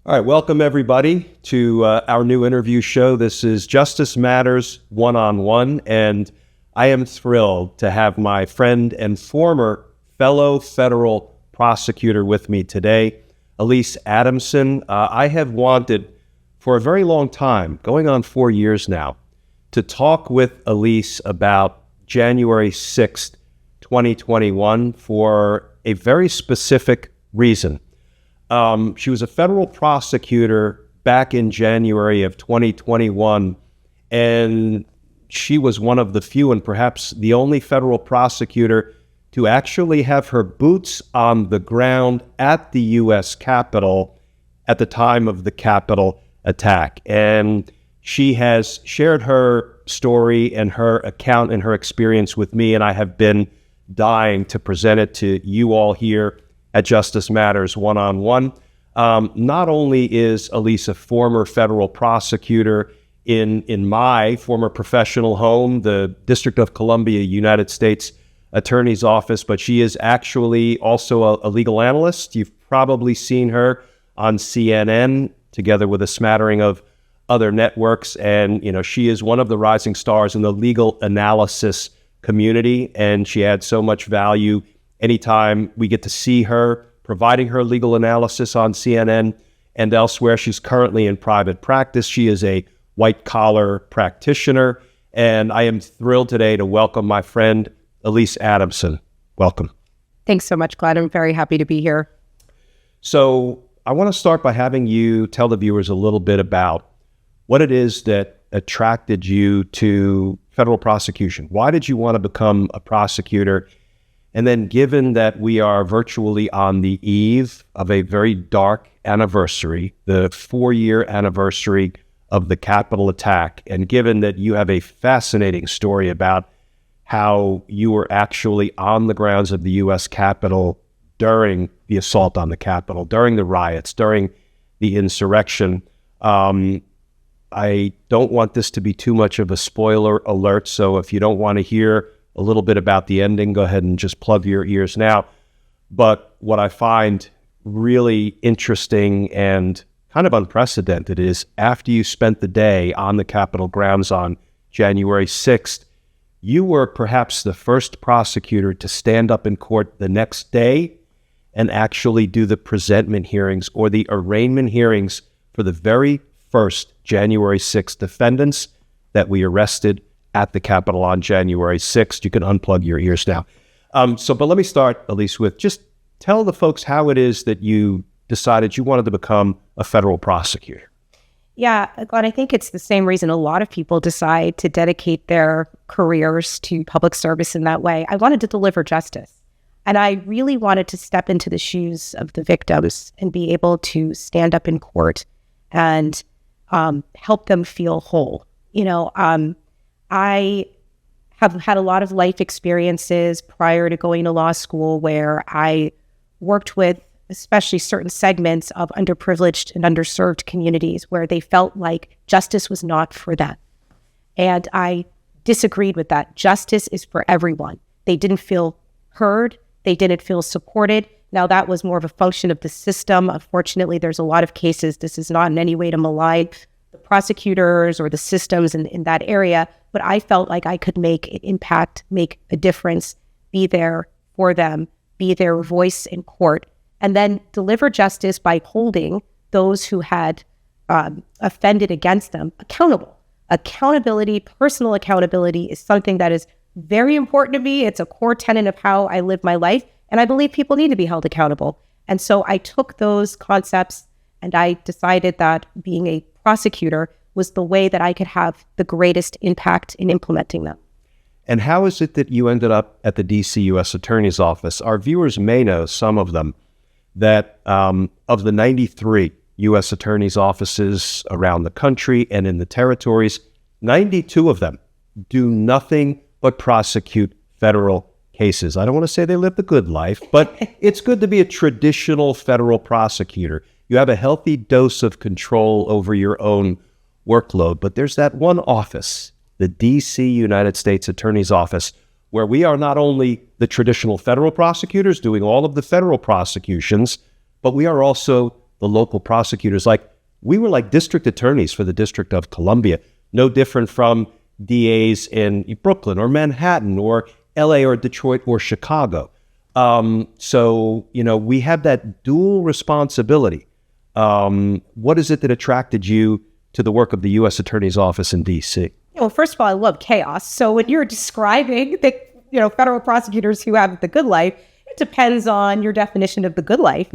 All right, welcome everybody to our new interview show. This is Justice Matters One-on-One, and I am thrilled to have my friend and former fellow federal prosecutor with me today, Alyse Adamson. I have wanted for a very long time, going on 4 years now, to talk with Elise about January 6th, 2021 for a very specific reason. She was a federal prosecutor back in January of 2021, and she was one of the few and perhaps the only federal prosecutor to actually have her boots on the ground at the U.S. Capitol at the time of the Capitol attack. And she has shared her story and her account and her experience with me, and I have been dying to present it to you all here at Justice Matters One-on-One. Not only is Elise a former federal prosecutor in my former professional home, the District of Columbia, United States Attorney's Office, but she is actually also a legal analyst. You've probably seen her on CNN together with a smattering of other networks. And, you know, she is one of the rising stars in the legal analysis community, and she adds so much value anytime we get to see her providing her legal analysis on CNN and elsewhere. She's currently in private practice. She is a white-collar practitioner, and I am thrilled today to welcome my friend, Alyse Adamson. Welcome. Thanks so much, Glenn. I'm very happy to be here. So I want to start by having you tell the viewers a little bit about what it is that attracted you to federal prosecution. Why did you want to become a prosecutor? And then, given that we are virtually on the eve of a very dark anniversary, the 4-year anniversary of the Capitol attack, and given that you have a fascinating story about how you were actually on the grounds of the U.S. Capitol during the assault on the Capitol, during the riots, during the insurrection, I don't want this to be too much of a spoiler alert, so if you don't want to hear a little bit about the ending, go ahead and just plug your ears now. But what I find really interesting and kind of unprecedented is after you spent the day on the Capitol grounds on January 6th, you were perhaps the first prosecutor to stand up in court the next day and actually do the presentment hearings or the arraignment hearings for the very first January 6th defendants that we arrested at the Capitol on January 6th. You can unplug your ears now. But let me start, Elise, with just tell the folks how it is that you decided you wanted to become a federal prosecutor. Yeah, Glenn, I think it's the same reason a lot of people decide to dedicate their careers to public service in that way. I wanted to deliver justice. And I really wanted to step into the shoes of the victims and be able to stand up in court and help them feel whole. You know, I have had a lot of life experiences prior to going to law school where I worked with especially certain segments of underprivileged and underserved communities where they felt like justice was not for them. And I disagreed with that. Justice is for everyone. They didn't feel heard. They didn't feel supported. Now, that was more of a function of the system. Unfortunately, there's a lot of cases. This is not in any way to malign the prosecutors or the systems in that area, but I felt like I could make an impact, make a difference, be there for them, be their voice in court, and then deliver justice by holding those who had offended against them accountable. Accountability, personal accountability is something that is very important to me. It's a core tenet of how I live my life, and I believe people need to be held accountable. And so I took those concepts and I decided that being a prosecutor was the way that I could have the greatest impact in implementing them. And how is it that you ended up at the D.C. U.S. Attorney's Office? Our viewers may know, some of them, that of the 93 U.S. Attorney's offices around the country and in the territories, 92 of them do nothing but prosecute federal cases. I don't want to say they live the good life, but it's good to be a traditional federal prosecutor. You have a healthy dose of control over your own workload, but there's that one office, the D.C. United States Attorney's Office, where we are not only the traditional federal prosecutors doing all of the federal prosecutions, but we are also the local prosecutors. Like, we were like district attorneys for the District of Columbia, no different from DAs in Brooklyn or Manhattan or LA or Detroit or Chicago. So, we have that dual responsibility. What is it that attracted you to the work of the U.S. Attorney's Office in D.C.? Well, first of all, I love chaos. So when you're describing the federal prosecutors who have the good life, it depends on your definition of the good life.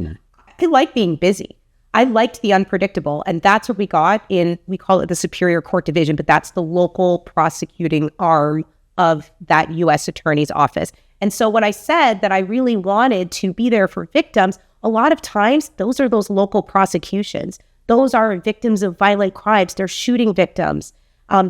I like being busy. I liked the unpredictable, and that's what we got we call it the Superior Court Division, but that's the local prosecuting arm of that U.S. Attorney's Office. And so when I said that I really wanted to be there for victims, a lot of times those are those local prosecutions. Those are victims of violent crimes. They're shooting victims.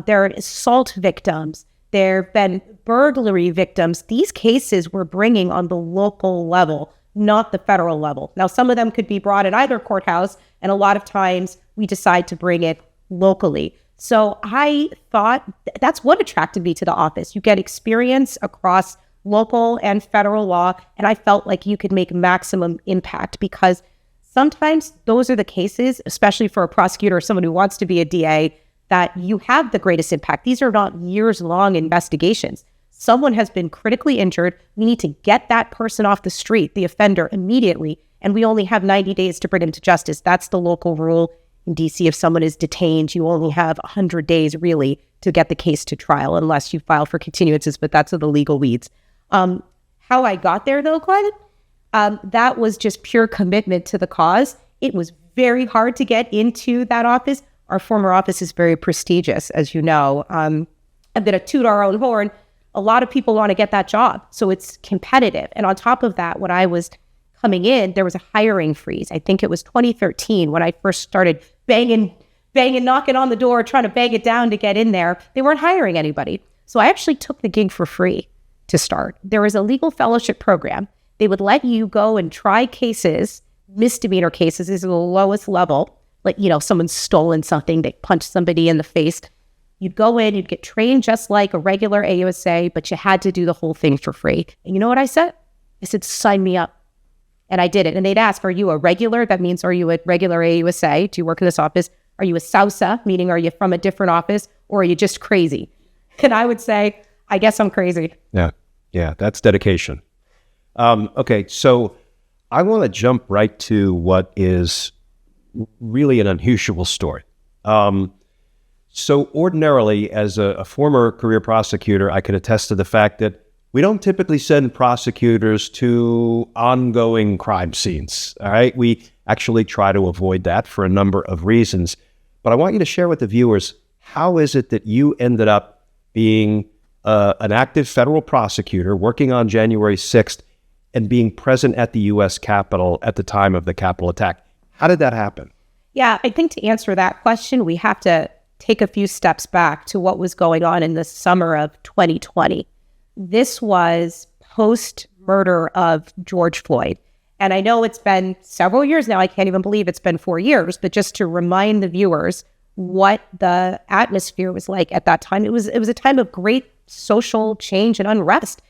They're assault victims. There have been burglary victims. These cases we're bringing on the local level, not the federal level. Now, some of them could be brought in either courthouse, and a lot of times we decide to bring it locally. So I thought that's what attracted me to the office. You get experience across local and federal law, and I felt like you could make maximum impact because sometimes those are the cases, especially for a prosecutor or someone who wants to be a DA, that you have the greatest impact. These are not years-long investigations. Someone has been critically injured. We need to get that person off the street, the offender, immediately, and we only have 90 days to bring him to justice. That's the local rule in DC. If someone is detained, you only have 100 days, really, to get the case to trial, unless you file for continuances, but that's of the legal weeds. How I got there, though, Glenn, that was just pure commitment to the cause. It was very hard to get into that office. Our former office is very prestigious, as you know. I'm going to toot our own horn. A lot of people want to get that job, so it's competitive. And on top of that, when I was coming in, there was a hiring freeze. I think it was 2013 when I first started banging, knocking on the door, trying to bang it down to get in there. They weren't hiring anybody. So I actually took the gig for free to start. There was a legal fellowship program. They would let you go and try cases, misdemeanor cases. These are the lowest level. Like, someone's stolen something, they punched somebody in the face. You'd go in, you'd get trained just like a regular AUSA, but you had to do the whole thing for free. And you know what I said? I said, sign me up. And I did it. And they'd ask, are you a regular? That means, are you a regular AUSA? Do you work in this office? Are you a SAUSA? Meaning, are you from a different office? Or are you just crazy? And I would say, I guess I'm crazy. Yeah, that's dedication. Okay, so I want to jump right to what is really an unusual story. So ordinarily, as a former career prosecutor, I can attest to the fact that we don't typically send prosecutors to ongoing crime scenes, all right? We actually try to avoid that for a number of reasons. But I want you to share with the viewers, how is it that you ended up being an active federal prosecutor working on January 6th and being present at the U.S. Capitol at the time of the Capitol attack? How did that happen? Yeah, I think to answer that question, we have to take a few steps back to what was going on in the summer of 2020. This was post-murder of George Floyd. And I know it's been several years now. I can't even believe it's been 4 years. But just to remind the viewers what the atmosphere was like at that time, it was a time of great social change and unrest.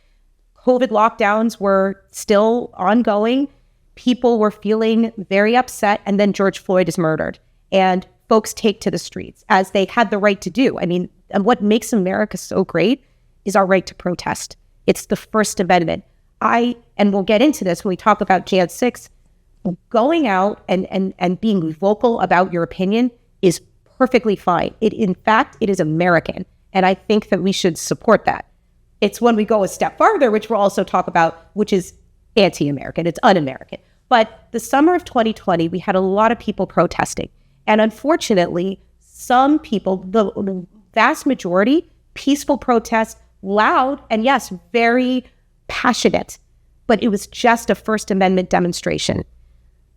COVID lockdowns were still ongoing. People were feeling very upset. And then George Floyd is murdered. And folks take to the streets, as they had the right to do. I mean, and what makes America so great is our right to protest. It's the First Amendment. And we'll get into this when we talk about Jan 6, going out and being vocal about your opinion is perfectly fine. In fact, it is American. And I think that we should support that. It's when we go a step farther, which we'll also talk about, which is anti-American. It's un-American. But the summer of 2020, we had a lot of people protesting. And unfortunately, some people, the vast majority, peaceful protests, loud, and yes, very passionate, but it was just a First Amendment demonstration.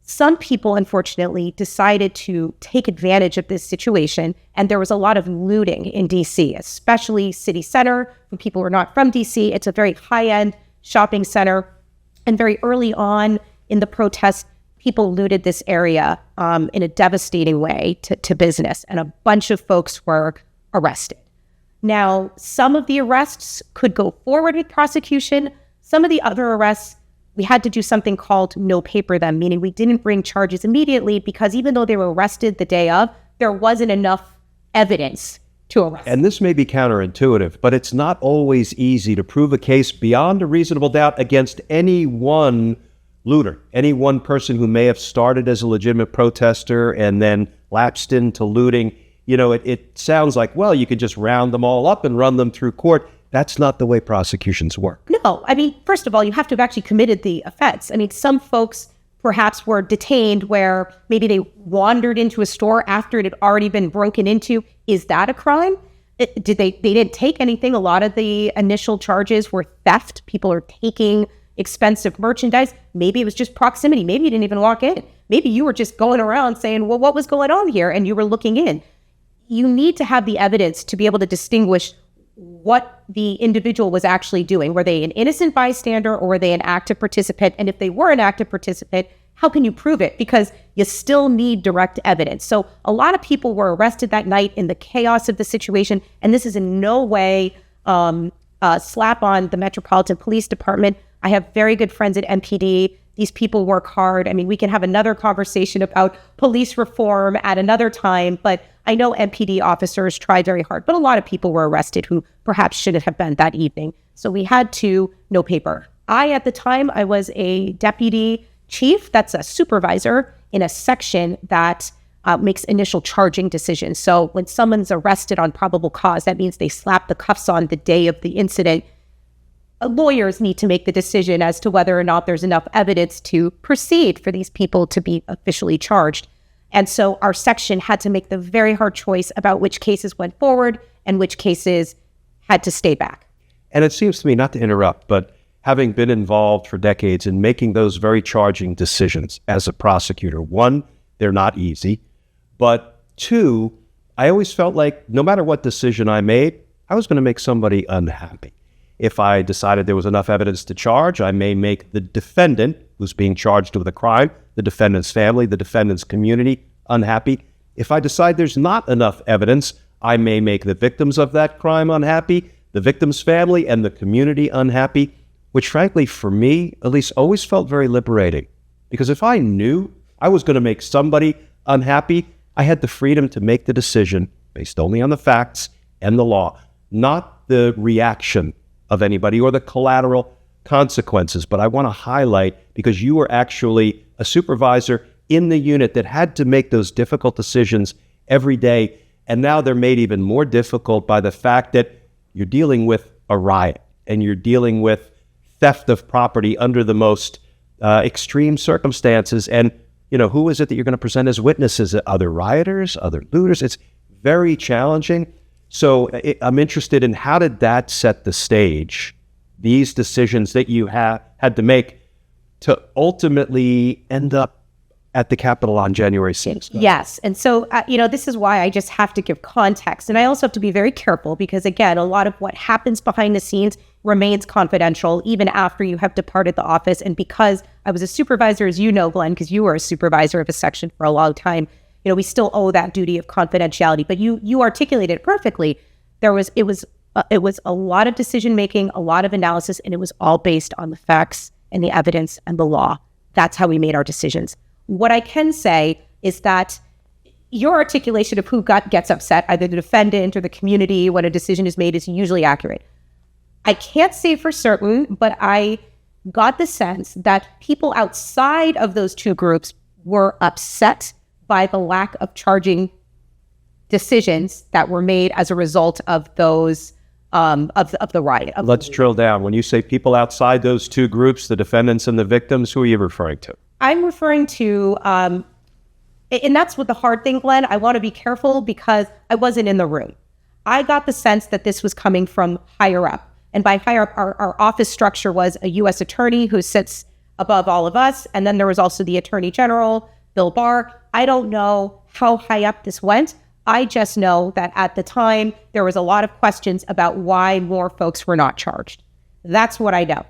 Some people, unfortunately, decided to take advantage of this situation, and there was a lot of looting in DC, especially City Center. For people who are not from DC, it's a very high-end shopping center, and very early on in the protest, people looted this area in a devastating way to business, and a bunch of folks were arrested. Now, some of the arrests could go forward with prosecution. Some of the other arrests we had to do something called no paper them, meaning we didn't bring charges immediately because even though they were arrested the day of, there wasn't enough evidence to arrest. And this may be counterintuitive, but it's not always easy to prove a case beyond a reasonable doubt against any one looter, any one person who may have started as a legitimate protester and then lapsed into looting. You know, it sounds like, well, you could just round them all up and run them through court. That's not the way prosecutions work. No, I mean, first of all, you have to have actually committed the offense. I mean, some folks perhaps were detained where maybe they wandered into a store after it had already been broken into. Is that a crime? They didn't take anything. A lot of the initial charges were theft. People are taking expensive merchandise. Maybe it was just proximity. Maybe you didn't even walk in. Maybe you were just going around saying, well, what was going on here? And you were looking in. You need to have the evidence to be able to distinguish what the individual was actually doing. Were they an innocent bystander or were they an active participant? And if they were an active participant, how can you prove it? Because you still need direct evidence. So a lot of people were arrested that night in the chaos of the situation. And this is in no way a slap on the Metropolitan Police Department. I have very good friends at MPD. These people work hard. I mean, we can have another conversation about police reform at another time, but I know MPD officers try very hard, but a lot of people were arrested who perhaps shouldn't have been that evening. So we had to no paper. At the time, I was a deputy chief. That's a supervisor in a section that makes initial charging decisions. So when someone's arrested on probable cause, that means they slap the cuffs on the day of the incident. Lawyers need to make the decision as to whether or not there's enough evidence to proceed for these people to be officially charged. And so our section had to make the very hard choice about which cases went forward and which cases had to stay back. And it seems to me, not to interrupt, but having been involved for decades in making those very charging decisions as a prosecutor, one, they're not easy, but two, I always felt like no matter what decision I made, I was going to make somebody unhappy. If I decided there was enough evidence to charge, I may make the defendant, who's being charged with a crime, the defendant's family, the defendant's community, unhappy. If I decide there's not enough evidence, I may make the victims of that crime unhappy, the victim's family, and the community unhappy, which frankly, for me, Elise, always felt very liberating. Because if I knew I was going to make somebody unhappy, I had the freedom to make the decision based only on the facts and the law, not the reaction of anybody or the collateral consequences. But I want to highlight, because you were actually a supervisor in the unit that had to make those difficult decisions every day. And now they're made even more difficult by the fact that you're dealing with a riot and you're dealing with theft of property under the most extreme circumstances. And, you know, who is it that you're going to present as witnesses? Other rioters, other looters? It's very challenging. So I'm interested in, how did that set the stage, these decisions that you had to make to ultimately end up at the Capitol on January 6th? Yes. And so, this is why I just have to give context. And I also have to be very careful because, again, a lot of what happens behind the scenes remains confidential even after you have departed the office. And because I was a supervisor, as you know, Glenn, because you were a supervisor of a section for a long time, we still owe that duty of confidentiality. But you articulated it perfectly. It was a lot of decision making, a lot of analysis, and it was all based on the facts and the evidence and the law. That's how we made our decisions. What I can say is that your articulation of who gets upset, either the defendant or the community, when a decision is made, is usually accurate. I can't say for certain, but I got the sense that people outside of those two groups were upset by the lack of charging decisions that were made as a result of those of the riot. Let's drill down. When you say people outside those two groups, the defendants and the victims, who are you referring to? I'm referring to, and that's what the hard thing, Glenn. I want to be careful because I wasn't in the room. I got the sense that this was coming from higher up. And by higher up, our office structure was a U.S. attorney who sits above all of us. And then there was also the Attorney General, Bill Barr. I don't know how high up this went. I just know that at the time, there was a lot of questions about why more folks were not charged. That's what I know.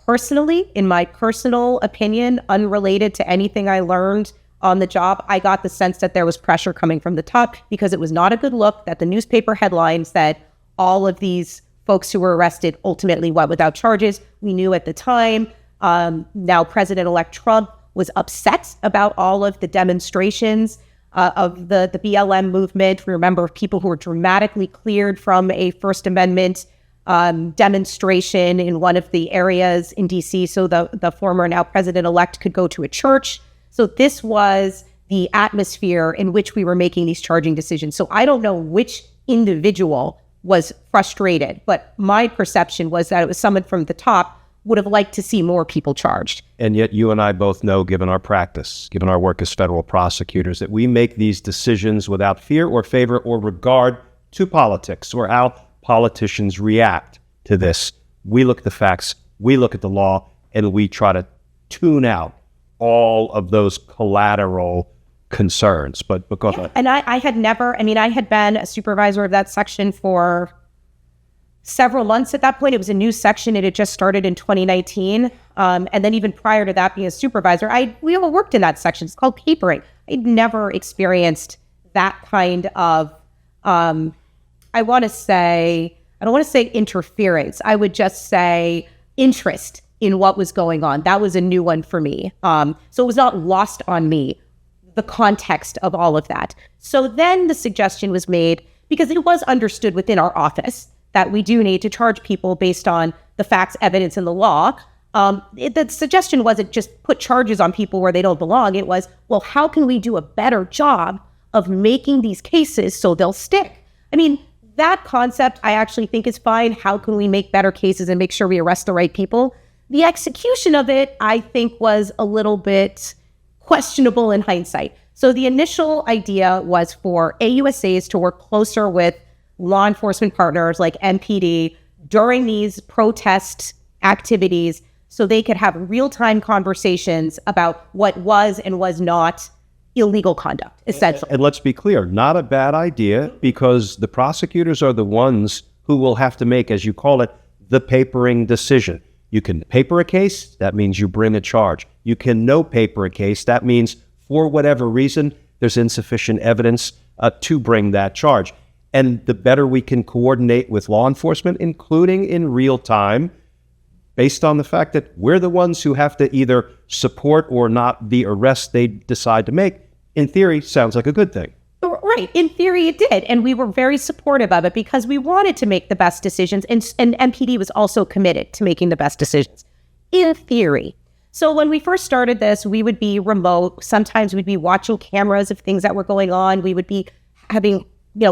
Personally, in my personal opinion, unrelated to anything I learned on the job, I got the sense that there was pressure coming from the top because it was not a good look that the newspaper headline said all of these folks who were arrested ultimately went without charges. We knew at the time Now President-elect Trump was upset about all of the demonstrations of the BLM movement. We remember people who were dramatically cleared from a First Amendment demonstration in one of the areas in DC, so the former now president-elect could go to a church. So this was the atmosphere in which we were making these charging decisions. So I don't know which individual was frustrated, but my perception was that it was someone from the top would have liked to see more people charged. And yet you and I both know, given our practice, given our work as federal prosecutors, that we make these decisions without fear or favor or regard to politics or how politicians react to this. We look at the facts, we look at the law, and we try to tune out all of those collateral concerns. But go ahead. And I had been a supervisor of that section for several months at that point. It was a new section. It had just started in 2019. And then even prior to that, being a supervisor, we all worked in that section. It's called papering. I'd never experienced that kind of, I don't want to say interference. I would just say interest in what was going on. That was a new one for me. So it was not lost on me, the context of all of that. So then the suggestion was made, because it was understood within our office that we do need to charge people based on the facts, evidence, and the law. The suggestion wasn't just put charges on people where they don't belong. It was, well, how can we do a better job of making these cases so they'll stick? I mean, that concept I actually think is fine. How can we make better cases and make sure we arrest the right people? The execution of it, I think, was a little bit questionable in hindsight. So the initial idea was for AUSAs to work closer with law enforcement partners like MPD during these protest activities so they could have real-time conversations about what was and was not illegal conduct, essentially. And let's be clear, not a bad idea, because the prosecutors are the ones who will have to make, as you call it, the papering decision. You can paper a case, that means you bring a charge. You can no paper a case, that means for whatever reason, there's insufficient evidence to bring that charge. And the better we can coordinate with law enforcement, including in real time, based on the fact that we're the ones who have to either support or not the arrest they decide to make, in theory, sounds like a good thing. Right. In theory, it did. And we were very supportive of it because we wanted to make the best decisions. And MPD was also committed to making the best decisions, in theory. So when we first started this, we would be remote. Sometimes we'd be watching cameras of things that were going on. We would be having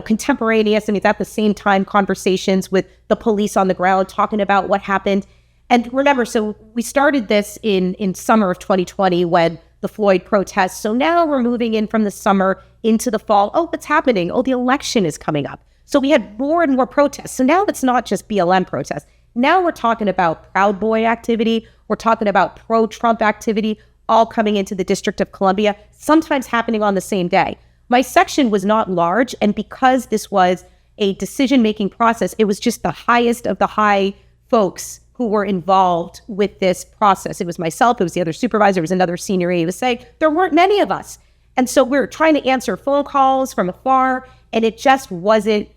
contemporaneous and at the same time conversations with the police on the ground, talking about what happened. And remember, so we started this in summer of 2020 when the Floyd protests. So now we're moving in from the summer into the fall. Oh, what's happening? Oh, the election is coming up. So we had more and more protests. So now it's not just BLM protests. Now we're talking about Proud Boy activity. We're talking about pro-Trump activity, all coming into the District of Columbia, sometimes happening on the same day. My section was not large, and because this was a decision-making process, it was just the highest of the high folks who were involved with this process. It was myself, it was the other supervisor, it was another senior AUSA. There weren't many of us. And so we were trying to answer phone calls from afar, and it just wasn't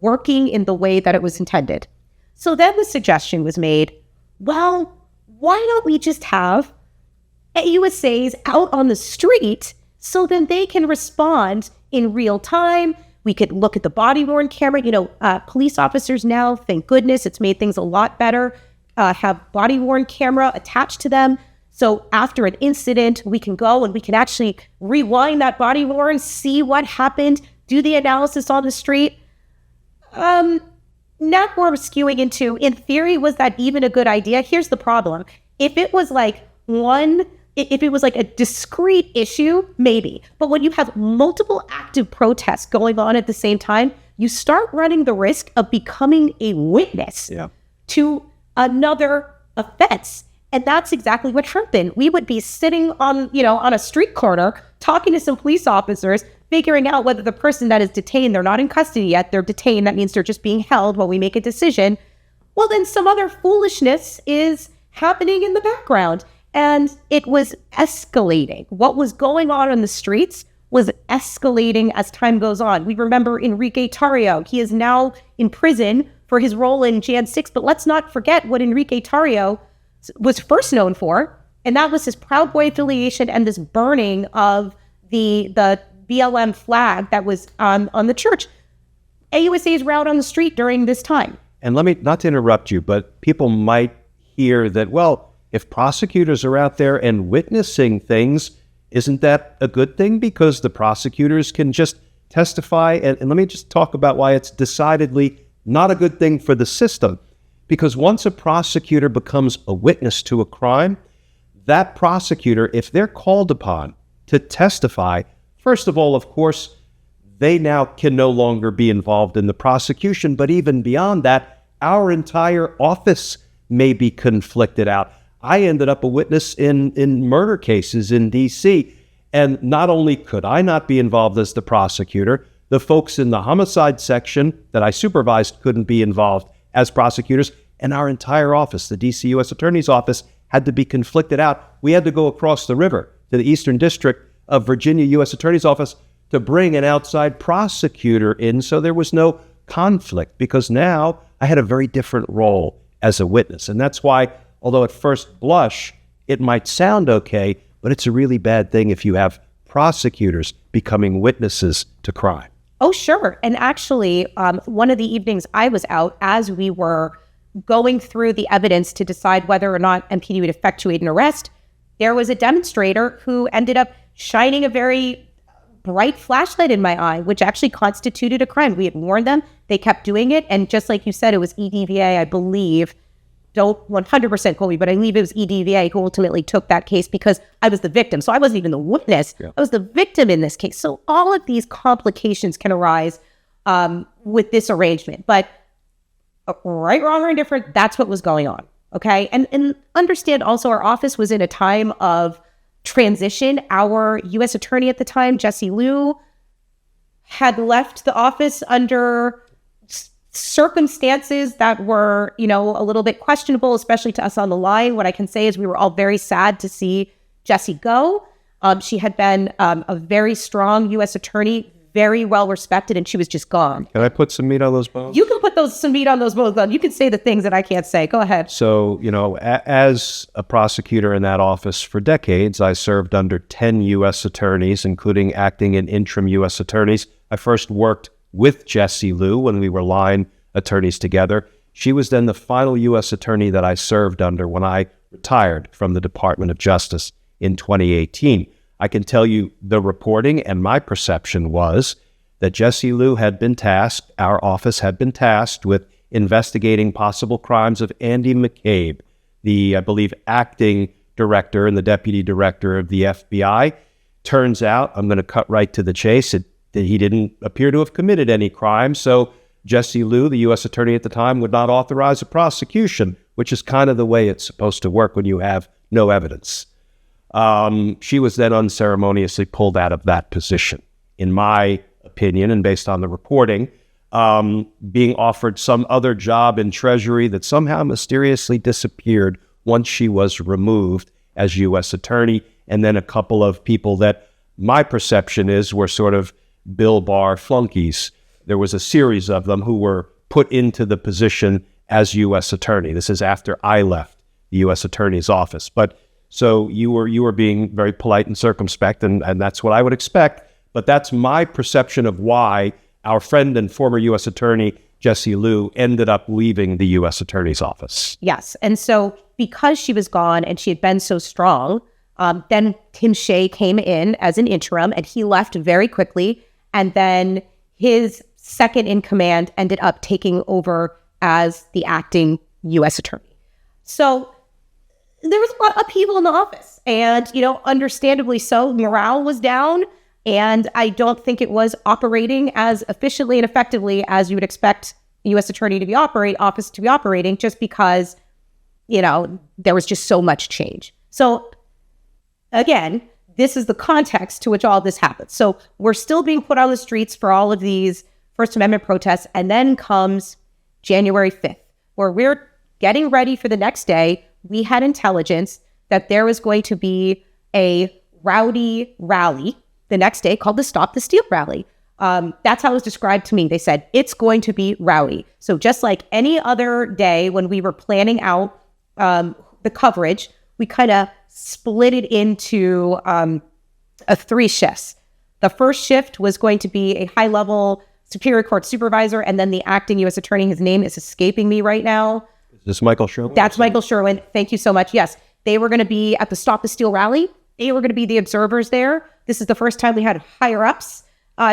working in the way that it was intended. So then the suggestion was made, well, why don't we just have AUSAs out on the street so then they can respond in real time? We could look at the body-worn camera. Police officers now, thank goodness, it's made things a lot better, have body-worn camera attached to them. So after an incident, we can go and we can actually rewind that body-worn, see what happened, do the analysis on the street. Now we're skewing into, in theory, was that even a good idea? Here's the problem. If it was like a discrete issue, maybe. But when you have multiple active protests going on at the same time, you start running the risk of becoming a witness to another offense. And that's exactly what happened. We would be sitting on a street corner, talking to some police officers, figuring out whether the person that is detained, they're not in custody yet, they're detained, that means they're just being held while we make a decision. Well, then some other foolishness is happening in the background. And it was escalating. What was going on the streets was escalating as time goes on. We remember Enrique Tarrio. He is now in prison for his role in Jan 6, but let's not forget what Enrique Tarrio was first known for, and that was his Proud Boy affiliation and this burning of the BLM flag that was on the church. AUSAs were out on the street during this time. And let me, not to interrupt you, but people might hear that, well, if prosecutors are out there and witnessing things, isn't that a good thing? Because the prosecutors can just testify. And let me just talk about why it's decidedly not a good thing for the system. Because once a prosecutor becomes a witness to a crime, that prosecutor, if they're called upon to testify, first of all, of course, they now can no longer be involved in the prosecution. But even beyond that, our entire office may be conflicted out. I ended up a witness in murder cases in D.C., and not only could I not be involved as the prosecutor, the folks in the homicide section that I supervised couldn't be involved as prosecutors, and our entire office, the D.C. U.S. Attorney's Office, had to be conflicted out. We had to go across the river to the Eastern District of Virginia U.S. Attorney's Office to bring an outside prosecutor in, so there was no conflict, because now I had a very different role as a witness. And that's why, although at first blush, it might sound okay, but it's a really bad thing if you have prosecutors becoming witnesses to crime. Oh, sure. And actually, one of the evenings I was out, as we were going through the evidence to decide whether or not MPD would effectuate an arrest, there was a demonstrator who ended up shining a very bright flashlight in my eye, which actually constituted a crime. We had warned them. They kept doing it. And just like you said, it was EDVA, I believe. Don't 100% quote me, but I believe it was EDVA who ultimately took that case because I was the victim. So I wasn't even the witness. Yeah. I was the victim in this case. So all of these complications can arise with this arrangement. But right, wrong, or indifferent, that's what was going on. Okay. And understand also our office was in a time of transition. Our U.S. attorney at the time, Jesse Liu, had left the office under circumstances that were, a little bit questionable, especially to us on the line. What I can say is we were all very sad to see Jesse go. She had been a very strong U.S. attorney, very well respected, and she was just gone. Can I put some meat on those bones? You can put some meat on those bones. You can say the things that I can't say. Go ahead. So, as a prosecutor in that office for decades, I served under 10 U.S. attorneys, including acting and interim U.S. attorneys. I first worked with Jesse Liu when we were line attorneys together. She was then the final U.S. attorney that I served under when I retired from the Department of Justice in 2018. I can tell you the reporting and my perception was that Jesse Liu had been tasked, our office had been tasked with investigating possible crimes of Andy McCabe, the, I believe, acting director and the deputy director of the FBI. Turns out, I'm going to cut right to the chase, that he didn't appear to have committed any crime. So Jesse Liu, the U.S. attorney at the time, would not authorize a prosecution, which is kind of the way it's supposed to work when you have no evidence. She was then unceremoniously pulled out of that position. In my opinion, and based on the reporting, being offered some other job in Treasury that somehow mysteriously disappeared once she was removed as U.S. attorney, and then a couple of people that my perception is were sort of Bill Barr flunkies. There was a series of them who were put into the position as U.S. attorney. This is after I left the U.S. attorney's office. But so you were being very polite and circumspect, and that's what I would expect. But that's my perception of why our friend and former U.S. attorney, Jesse Liu, ended up leaving the U.S. attorney's office. Yes. And so because she was gone and she had been so strong, then Tim Shea came in as an interim, and he left very quickly. And then his second in command ended up taking over as the acting U.S. attorney. So there was a lot of upheaval in the office, and, understandably so, morale was down, and I don't think it was operating as efficiently and effectively as you would expect a U.S. attorney to be office to be operating, just because, there was just so much change. So again, this is the context to which all this happened. So we're still being put on the streets for all of these First Amendment protests, and then comes January 5th, where we're getting ready for the next day. We had intelligence that there was going to be a rowdy rally the next day called the Stop the Steal rally. That's how it was described to me. They said, it's going to be rowdy. So just like any other day when we were planning out the coverage, we kind of split it into 3 shifts. The first shift was going to be a high-level Superior Court supervisor, and then the acting U.S. attorney. His name is escaping me right now. Is this Michael Sherwin? That's Michael Sherwin. Thank you so much. Yes, they were going to be at the Stop the Steal rally. They were going to be the observers there. This is the first time we had higher-ups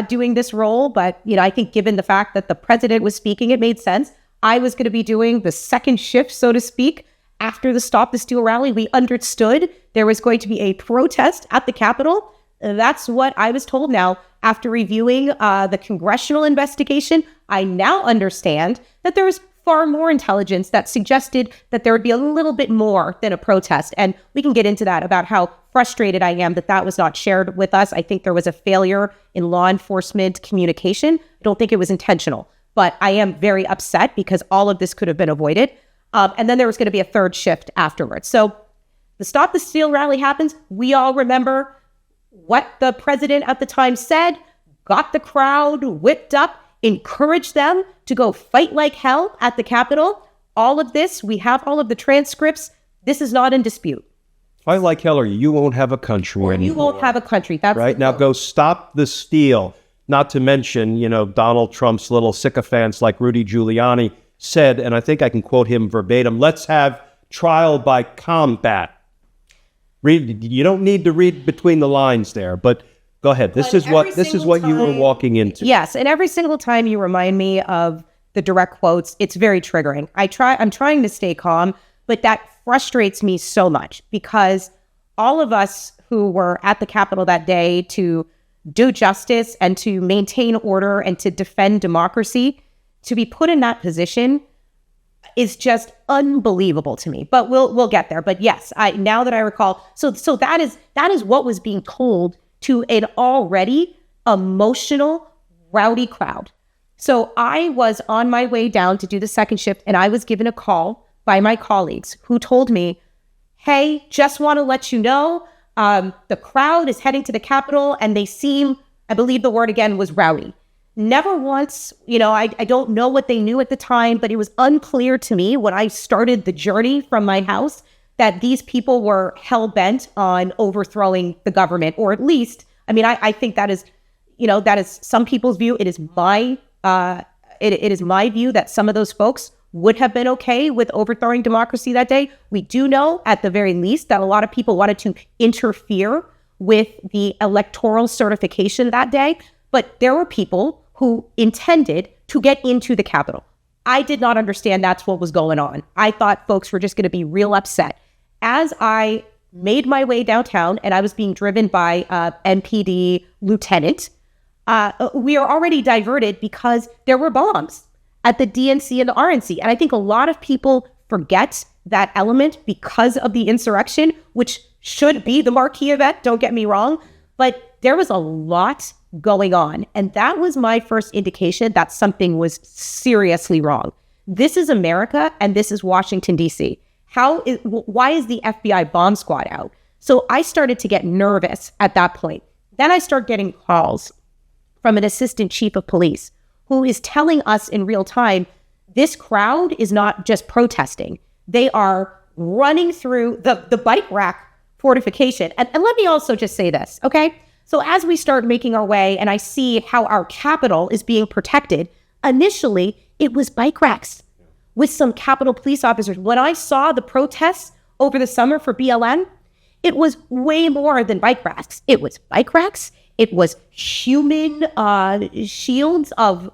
doing this role, but I think given the fact that the president was speaking, it made sense. I was going to be doing the second shift, so to speak. After the Stop the Steal rally, we understood there was going to be a protest at the Capitol. That's what I was told. Now, after reviewing the congressional investigation, I now understand that there was far more intelligence that suggested that there would be a little bit more than a protest. And we can get into that about how frustrated I am that was not shared with us. I think there was a failure in law enforcement communication. I don't think it was intentional, but I am very upset because all of this could have been avoided. And then there was going to be a third shift afterwards. So the Stop the Steal rally happens. We all remember what the president at the time said, got the crowd whipped up, encouraged them to go fight like hell at the Capitol. All of this, we have all of the transcripts. This is not in dispute. Fight like hell or you won't have a country anymore. You won't have a country. That's right. Now go stop the steal. Not to mention, Donald Trump's little sycophants like Rudy Giuliani said, and I think I can quote him verbatim, let's have trial by combat. You don't need to read between the lines there, but go ahead. This is what you were walking into. Yes, and every single time you remind me of the direct quotes, it's very triggering. I'm trying to stay calm, but that frustrates me so much because all of us who were at the Capitol that day to do justice and to maintain order and to defend democracy, to be put in that position is just unbelievable to me. But we'll get there. But yes, now that I recall, so that is what was being told to an already emotional, rowdy crowd. So I was on my way down to do the second shift, and I was given a call by my colleagues who told me, hey, just want to let you know, the crowd is heading to the Capitol, and they seem, I believe the word again was rowdy. Never once, I don't know what they knew at the time, but it was unclear to me when I started the journey from my house that these people were hell-bent on overthrowing the government, or at least, I think that is some people's view. It is my view that some of those folks would have been okay with overthrowing democracy that day. We do know, at the very least, that a lot of people wanted to interfere with the electoral certification that day, but there were people who intended to get into the Capitol. I did not understand that's what was going on. I thought folks were just going to be real upset. As I made my way downtown and I was being driven by NPD lieutenant, we are already diverted because there were bombs at the DNC and the RNC. And I think a lot of people forget that element because of the insurrection, which should be the marquee event, don't get me wrong, but there was a lot going on. And that was my first indication that something was seriously wrong. This is America and this is Washington, D.C. Why is the FBI bomb squad out? So I started to get nervous at that point. Then I start getting calls from an assistant chief of police who is telling us in real time, this crowd is not just protesting. They are running through the bike rack fortification. And let me also just say this, okay? So as we start making our way and I see how our Capitol is being protected, initially it was bike racks with some Capitol police officers. When I saw the protests over the summer for BLM, it was way more than bike racks. It was bike racks. It was human shields of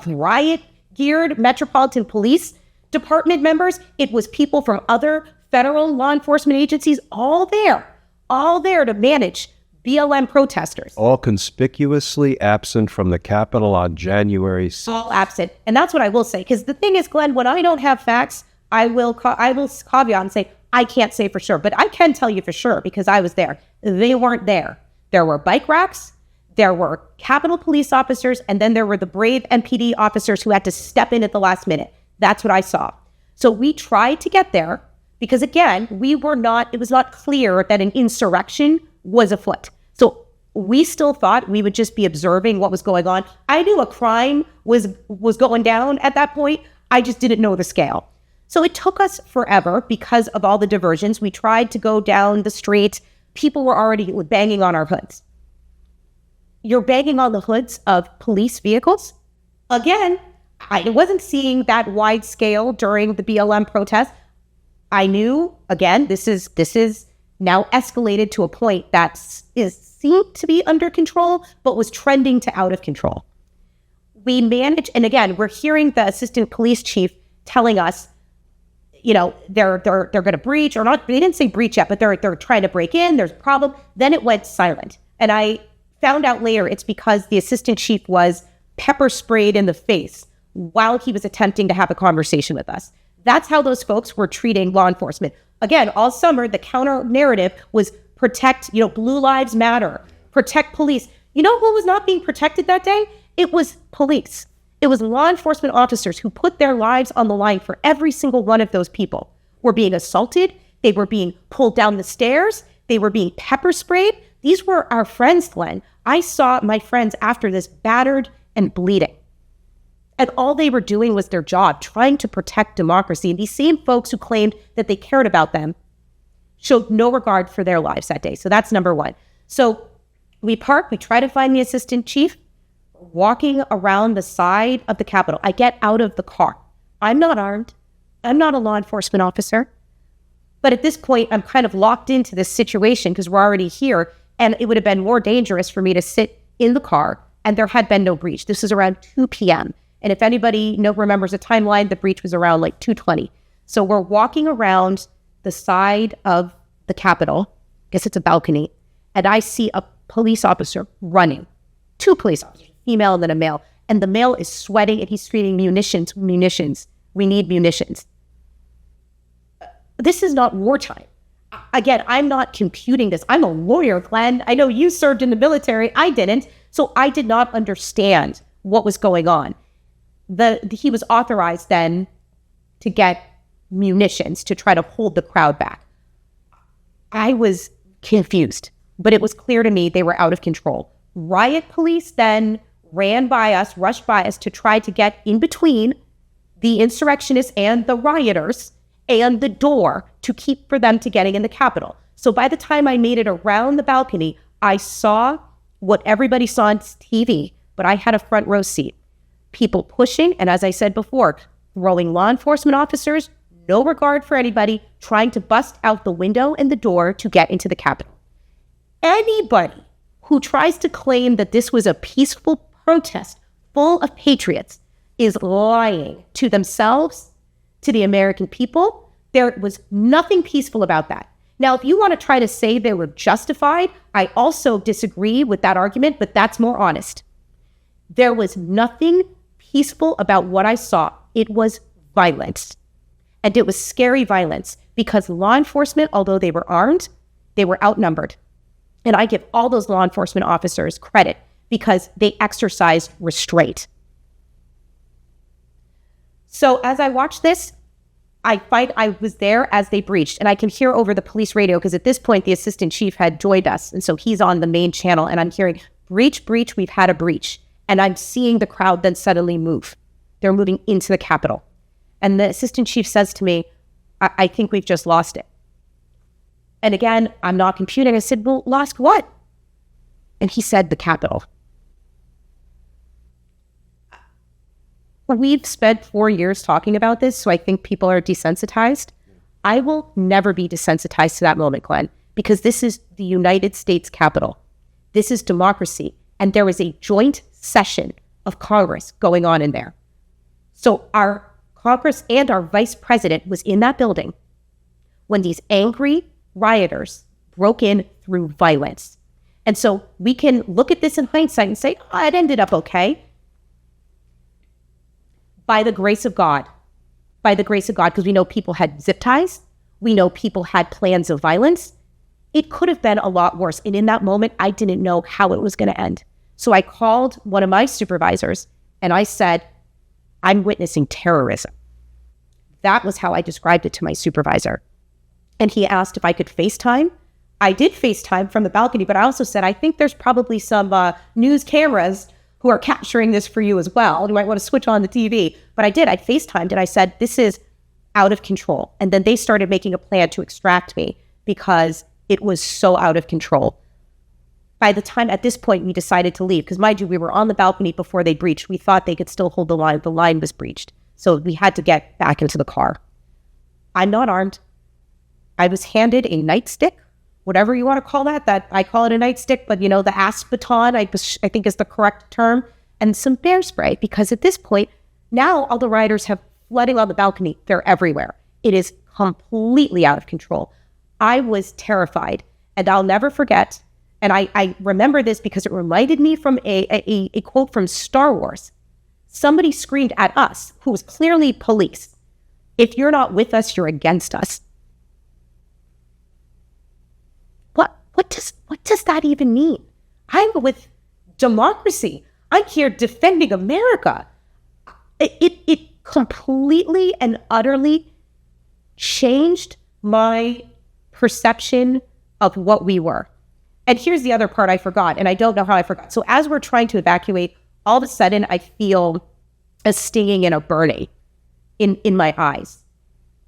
riot-geared Metropolitan Police Department members. It was people from other federal law enforcement agencies, all there to manage BLM protesters. All conspicuously absent from the Capitol on January 6th. All absent. And that's what I will say. Because the thing is, Glenn, when I don't have facts, I will caveat and say, I can't say for sure. But I can tell you for sure because I was there. They weren't there. There were bike racks, there were Capitol police officers, and then there were the brave NPD officers who had to step in at the last minute. That's what I saw. So we tried to get there because, again, it was not clear that an insurrection was afoot. So we still thought we would just be observing what was going on. I knew a crime was going down at that point. I just didn't know the scale. So it took us forever because of all the diversions. We tried to go down the street. People were already banging on our hoods. You're banging on the hoods of police vehicles? Again, I wasn't seeing that wide scale during the BLM protest. I knew, again, this is now escalated to a point that seemed to be under control, but was trending to out of control. We managed, and again, we're hearing the assistant police chief telling us, you know, they're going to breach or not. They didn't say breach yet, but they're trying to break in. There's a problem. Then it went silent. And I found out later it's because the assistant chief was pepper sprayed in the face while he was attempting to have a conversation with us. That's how those folks were treating law enforcement. Again, all summer, the counter narrative was protect, Blue Lives Matter, protect police. You know who was not being protected that day? It was police. It was law enforcement officers who put their lives on the line for every single one of those people. Were being assaulted. They were being pulled down the stairs. They were being pepper sprayed. These were our friends, Glenn. I saw my friends after this battered and bleeding. And all they were doing was their job, trying to protect democracy. And these same folks who claimed that they cared about them showed no regard for their lives that day. So that's number one. So we park, we try to find the assistant chief, walking around the side of the Capitol. I get out of the car. I'm not armed. I'm not a law enforcement officer. But at this point, I'm kind of locked into this situation because we're already here. And it would have been more dangerous for me to sit in the car. And there had been no breach. This was around 2 p.m. And if anybody remembers the timeline, the breach was around like 2:20. So we're walking around the side of the Capitol. I guess it's a balcony. And I see a police officer running. 2 police officers, a female and then a male. And the male is sweating and he's screaming, munitions, munitions. We need munitions. This is not wartime. Again, I'm not computing this. I'm a lawyer, Glenn. I know you served in the military. I didn't. So I did not understand what was going on. He was authorized then to get munitions to try to hold the crowd back. I was confused, but it was clear to me they were out of control. Riot Police then rushed by us to try to get in between the insurrectionists and the rioters and the door to keep for them to getting in the Capitol. So by the time I made it around the balcony, I saw what everybody saw on TV, but I had a front row seat. People pushing, and as I said before, throwing law enforcement officers, no regard for anybody, trying to bust out the window and the door to get into the Capitol. Anybody who tries to claim that this was a peaceful protest full of patriots is lying to themselves, to the American people. There was nothing peaceful about that. Now, if you want to try to say they were justified, I also disagree with that argument, but that's more honest. There was nothing peaceful about what I saw. It was violence. And it was scary violence because law enforcement, although they were armed, they were outnumbered. And I give all those law enforcement officers credit because they exercised restraint. So as I watched this, I was there as they breached, and I can hear over the police radio because at this point the assistant chief had joined us, and so he's on the main channel, and I'm hearing breach, we've had a breach. And I'm seeing the crowd then suddenly move. They're moving into the Capitol. And the assistant chief says to me, I think we've just lost it. And again, I'm not computing. I said, well, lost what? And he said, the Capitol. We've spent 4 years talking about this, so I think people are desensitized. I will never be desensitized to that moment, Glenn, because this is the United States Capitol. This is democracy. And there was a joint session of Congress going on in there. So our Congress and our vice president was in that building when these angry rioters broke in through violence. And so we can look at this in hindsight and say, oh, it ended up okay. By the grace of God, because we know people had zip ties. We know people had plans of violence. It could have been a lot worse. And in that moment, I didn't know how it was going to end. So I called one of my supervisors and I said, I'm witnessing terrorism. That was how I described it to my supervisor. And he asked if I could FaceTime. I did FaceTime from the balcony, but I also said, I think there's probably some news cameras who are capturing this for you as well. You might want to switch on the TV. But I did. I FaceTimed and I said, this is out of control. And then they started making a plan to extract me because it was so out of control. By the time, at this point, we decided to leave, because mind you, we were on the balcony before they breached. We thought they could still hold the line. The line was breached. So we had to get back into the car. I'm not armed. I was handed a nightstick, whatever you want to call that I call it a nightstick, but the ass baton, I think is the correct term, and some bear spray, because at this point, now all the rioters have flooding on the balcony. They're everywhere. It is completely out of control. I was terrified, and I'll never forget, and I remember this because it reminded me from a quote from Star Wars. Somebody screamed at us, who was clearly police, "If you're not with us, you're against us." What does that even mean? I'm with democracy. I'm here defending America. It completely and utterly changed my perception of what we were. And here's the other part I forgot, and I don't know how I forgot. So as we're trying to evacuate, all of a sudden I feel a stinging and a burning in my eyes.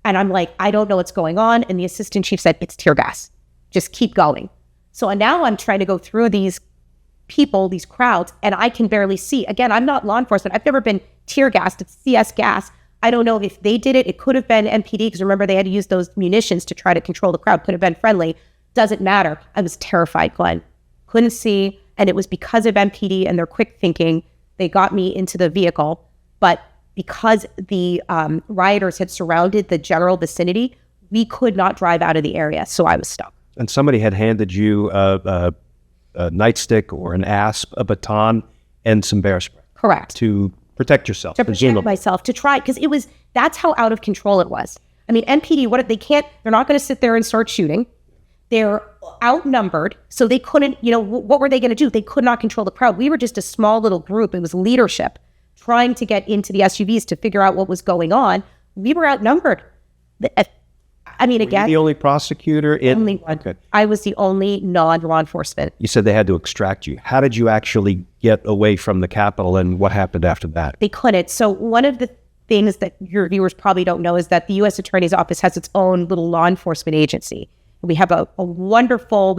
And I'm like, I don't know what's going on. And the assistant chief said, "It's tear gas. Just keep going." So now I'm trying to go through these people, these crowds, and I can barely see. Again, I'm not law enforcement. I've never been tear gassed. It's CS gas. I don't know if they did it. It could have been MPD, because remember, they had to use those munitions to try to control the crowd. Could have been friendly. Doesn't matter. I was terrified, Glenn. Couldn't see. And it was because of MPD and their quick thinking. They got me into the vehicle. But because the rioters had surrounded the general vicinity, we could not drive out of the area. So I was stuck. And somebody had handed you a nightstick or an asp, a baton, and some bear spray. Correct. To protect yourself. To protect myself, to try, because that's how out of control it was. I mean, MPD, they're not going to sit there and start shooting. They're outnumbered, so they couldn't, what were they going to do? They could not control the crowd. We were just a small little group. It was leadership trying to get into the SUVs to figure out what was going on. We were outnumbered. Were you the only prosecutor? Only one. Okay. I was the only non-law enforcement. You said they had to extract you. How did you actually get away from the Capitol, and what happened after that? They couldn't. So one of the things that your viewers probably don't know is that the U.S. Attorney's Office has its own little law enforcement agency. We have a wonderful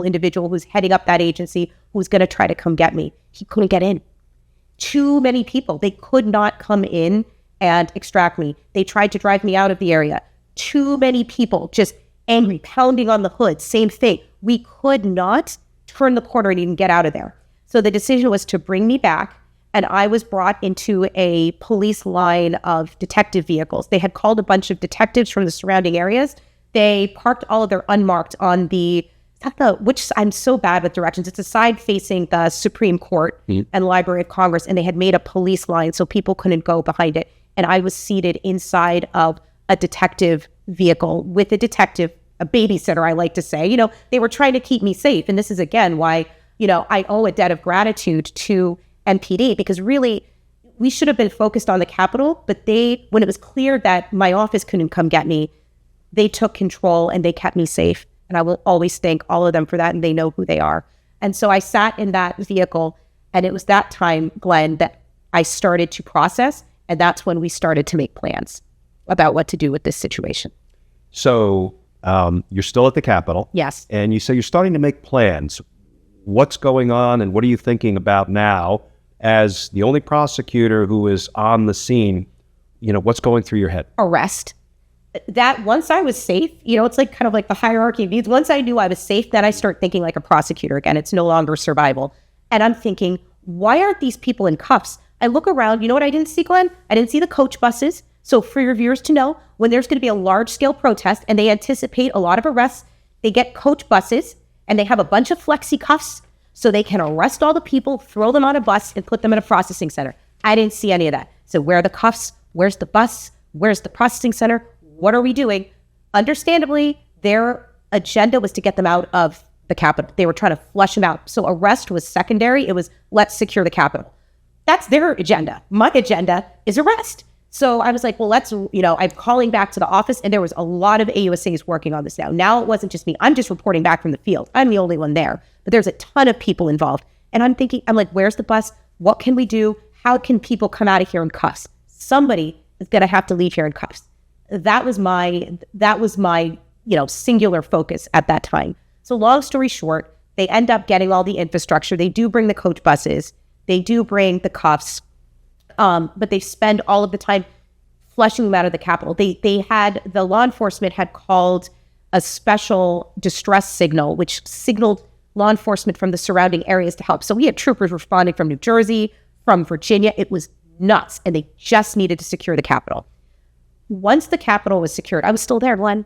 individual who's heading up that agency who's going to try to come get me. He couldn't get in. Too many people. They could not come in and extract me. They tried to drive me out of the area. Too many people, just angry, pounding on the hood, same thing. We could not turn the corner and even get out of there. So the decision was to bring me back, and I was brought into a police line of detective vehicles. They had called a bunch of detectives from the surrounding areas. They parked all of their unmarked on which I'm so bad with directions. It's a side facing the Supreme Court and Library of Congress, and they had made a police line so people couldn't go behind it. And I was seated inside of a detective vehicle with a detective, a babysitter, I like to say. They were trying to keep me safe. And this is, again, why, I owe a debt of gratitude to MPD, because really, we should have been focused on the Capitol, but when it was clear that my office couldn't come get me, they took control and they kept me safe. And I will always thank all of them for that, and they know who they are. And so I sat in that vehicle, and it was that time, Glenn, that I started to process, and that's when we started to make plans about what to do with this situation. So you're still at the Capitol. Yes. And you say you're starting to make plans. What's going on, and what are you thinking about now as the only prosecutor who is on the scene? What's going through your head? Arrest. That once I was safe, it's like kind of like the hierarchy of needs. Once I knew I was safe, then I start thinking like a prosecutor again. It's no longer survival. And I'm thinking, why aren't these people in cuffs? I look around. You know what I didn't see, Glenn? I didn't see the coach buses. So for your viewers to know, when there's going to be a large-scale protest and they anticipate a lot of arrests, they get coach buses and they have a bunch of flexi cuffs so they can arrest all the people, throw them on a bus, and put them in a processing center. I didn't see any of that. So where are the cuffs? Where's the bus? Where's the processing center? What are we doing? Understandably, their agenda was to get them out of the Capitol. They were trying to flush them out. So arrest was secondary. It was, let's secure the Capitol. That's their agenda. My agenda is arrest. So I was like, well, I'm calling back to the office, and there was a lot of AUSAs working on this now. Now it wasn't just me. I'm just reporting back from the field. I'm the only one there, but there's a ton of people involved. And I'm like, where's the bus? What can we do? How can people come out of here in cuffs? Somebody is going to have to leave here in cuffs. that was my singular focus at that time. So long story short, they end up getting all the infrastructure. They do bring the coach buses. They do bring the cuffs. But they spend all of the time flushing them out of the Capitol. The law enforcement had called a special distress signal, which signaled law enforcement from the surrounding areas to help. So we had troopers responding from New Jersey, from Virginia. It was nuts. And they just needed to secure the Capitol. Once the Capitol was secured, I was still there, Glenn.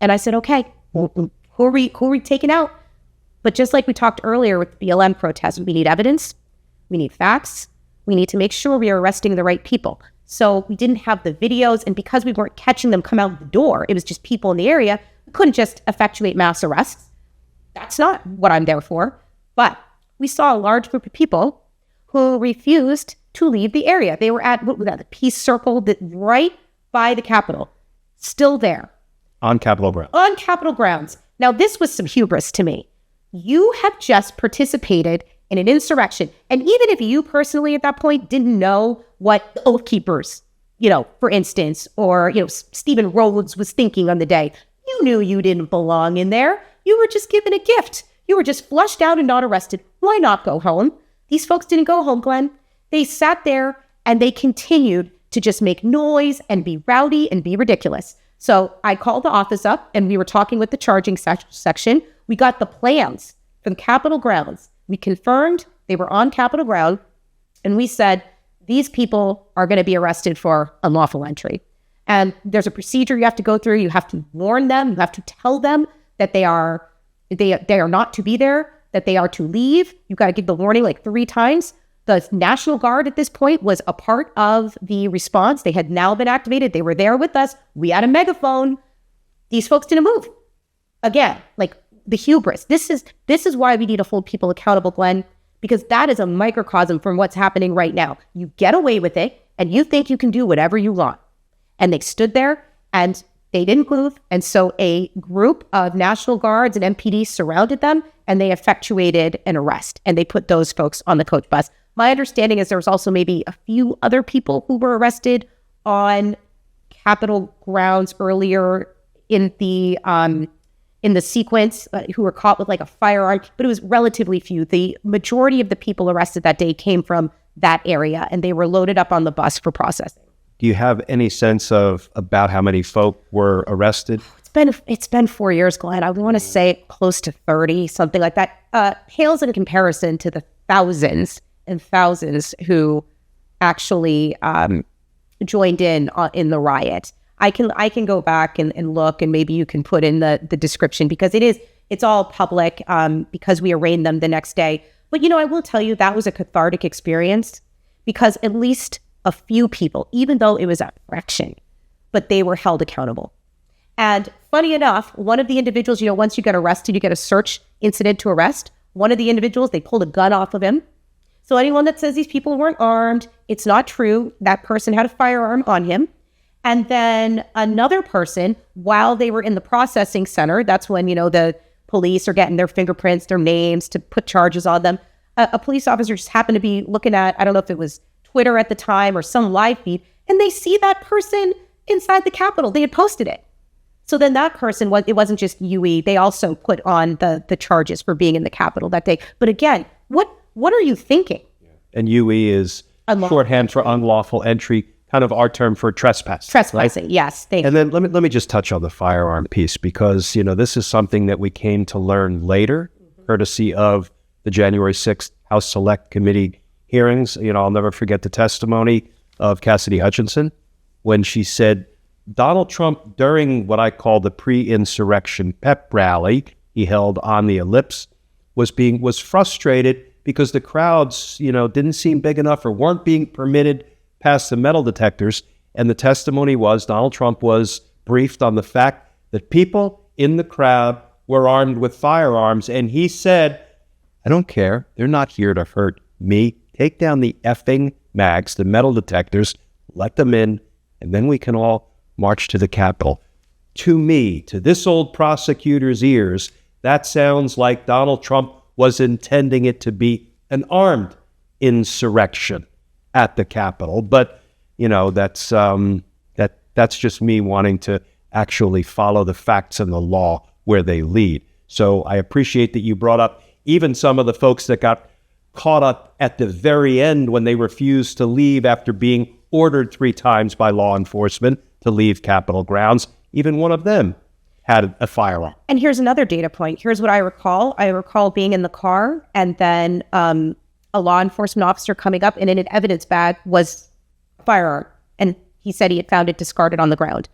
And I said, okay, who are we taking out? But just like we talked earlier with the BLM protests, we need evidence. We need facts. We need to make sure we are arresting the right people. So we didn't have the videos. And because we weren't catching them come out the door, it was just people in the area. We couldn't just effectuate mass arrests. That's not what I'm there for. But we saw a large group of people who refused to leave the area. They were at the Peace Circle right by the Capitol, still there. On Capitol grounds. On Capitol grounds. Now, this was some hubris to me. You have just participated in an insurrection. And even if you personally at that point didn't know what the Oath Keepers, for instance, or, Stephen Rhodes was thinking on the day, you knew you didn't belong in there. You were just given a gift. You were just flushed out and not arrested. Why not go home? These folks didn't go home, Glenn. They sat there and they continued to just make noise and be rowdy and be ridiculous. So I called the office up and we were talking with the charging section. We got the plans for the Capitol grounds. We confirmed they were on Capitol ground. And we said, these people are going to be arrested for unlawful entry. And there's a procedure you have to go through. You have to warn them. You have to tell them that they are not to be there, that they are to leave. You've got to give the warning like 3 times. The National Guard at this point was a part of the response. They had now been activated. They were there with us. We had a megaphone. These folks didn't move. Again, like the hubris. This is why we need to hold people accountable, Glenn, because that is a microcosm from what's happening right now. You get away with it and you think you can do whatever you want. And they stood there and they didn't move. And so a group of National Guards and MPD surrounded them and they effectuated an arrest and they put those folks on the coach bus. My understanding is there was also maybe a few other people who were arrested on Capitol grounds earlier in the sequence who were caught with like a firearm, but it was relatively few. The majority of the people arrested that day came from that area and they were loaded up on the bus for processing. Do you have any sense of about how many folk were arrested? It's been 4 years, Glenn. I want to say close to 30, something like that. Pales in comparison to the thousands and thousands who actually joined in the riot. I can go back and look, and maybe you can put in the description because it's all public because we arraigned them the next day. But I will tell you that was a cathartic experience because at least a few people, even though it was a fraction, but they were held accountable. And funny enough, one of the individuals, once you get arrested, you get a search incident to arrest. One of the individuals, they pulled a gun off of him. So anyone that says these people weren't armed, it's not true. That person had a firearm on him. And then another person, while they were in the processing center, that's when, the police are getting their fingerprints, their names to put charges on them. A police officer just happened to be looking at, I don't know if it was Twitter at the time or some live feed, and they see that person inside the Capitol. They had posted it. So then that person, it wasn't just UE, they also put on the charges for being in the Capitol that day. But again, what are you thinking? And UE is shorthand for unlawful entry, kind of our term for trespass. Trespassing, right? Yes. Thank you. And then let me just touch on the firearm piece because, this is something that we came to learn later, courtesy of the January 6th House Select Committee hearings. I'll never forget the testimony of Cassidy Hutchinson when she said Donald Trump, during what I call the pre-insurrection pep rally he held on the Ellipse, was frustrated because the crowds, didn't seem big enough or weren't being permitted past the metal detectors. And the testimony was Donald Trump was briefed on the fact that people in the crowd were armed with firearms. And he said, I don't care. They're not here to hurt me. Take down the effing mags, the metal detectors, let them in, and then we can all march to the Capitol. To me, to this old prosecutor's ears, that sounds like Donald Trump was intending it to be an armed insurrection at the Capitol. But, that's that That's just me wanting to actually follow the facts and the law where they lead. So I appreciate that you brought up even some of the folks that got caught up at the very end when they refused to leave after being ordered 3 times by law enforcement to leave Capitol grounds. Even one of them had a firearm. And here's another data point. Here's what I recall. I recall being in the car and then a law enforcement officer coming up, and in an evidence bag was a firearm. And he said he had found it discarded on the ground.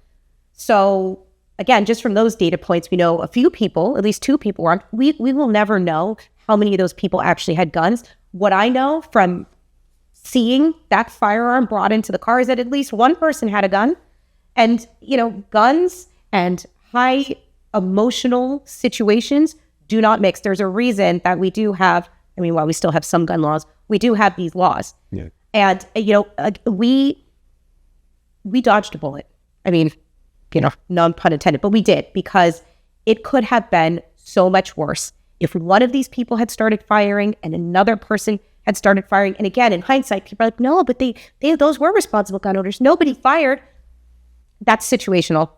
So again, just from those data points, we know a few people, at least 2 people were armed. We will never know how many of those people actually had guns. What I know from seeing that firearm brought into the car is that at least one person had a gun. And, guns and high emotional situations do not mix. There's a reason that we do have, while we still have some gun laws, we do have these laws. Yeah. And, we dodged a bullet. No pun intended, but we did, because it could have been so much worse if one of these people had started firing and another person had started firing. And again, in hindsight, people are like, no, but those were responsible gun owners. Nobody fired. That's situational.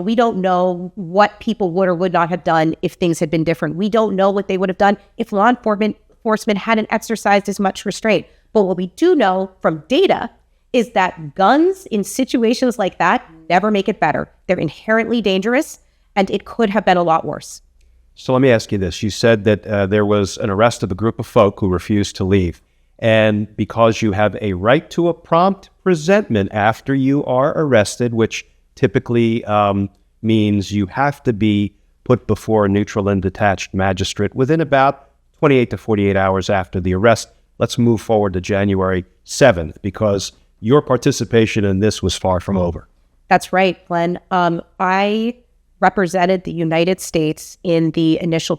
We don't know what people would or would not have done if things had been different. We don't know what they would have done if law enforcement hadn't exercised as much restraint. But what we do know from data is that guns in situations like that never make it better. They're inherently dangerous, and it could have been a lot worse. So let me ask you this. You said that there was an arrest of a group of folk who refused to leave. And because you have a right to a prompt presentment after you are arrested, which typically means you have to be put before a neutral and detached magistrate within about 28 to 48 hours after the arrest. Let's move forward to January 7th, because your participation in this was far from over. That's right, Glenn. I represented the United States in the initial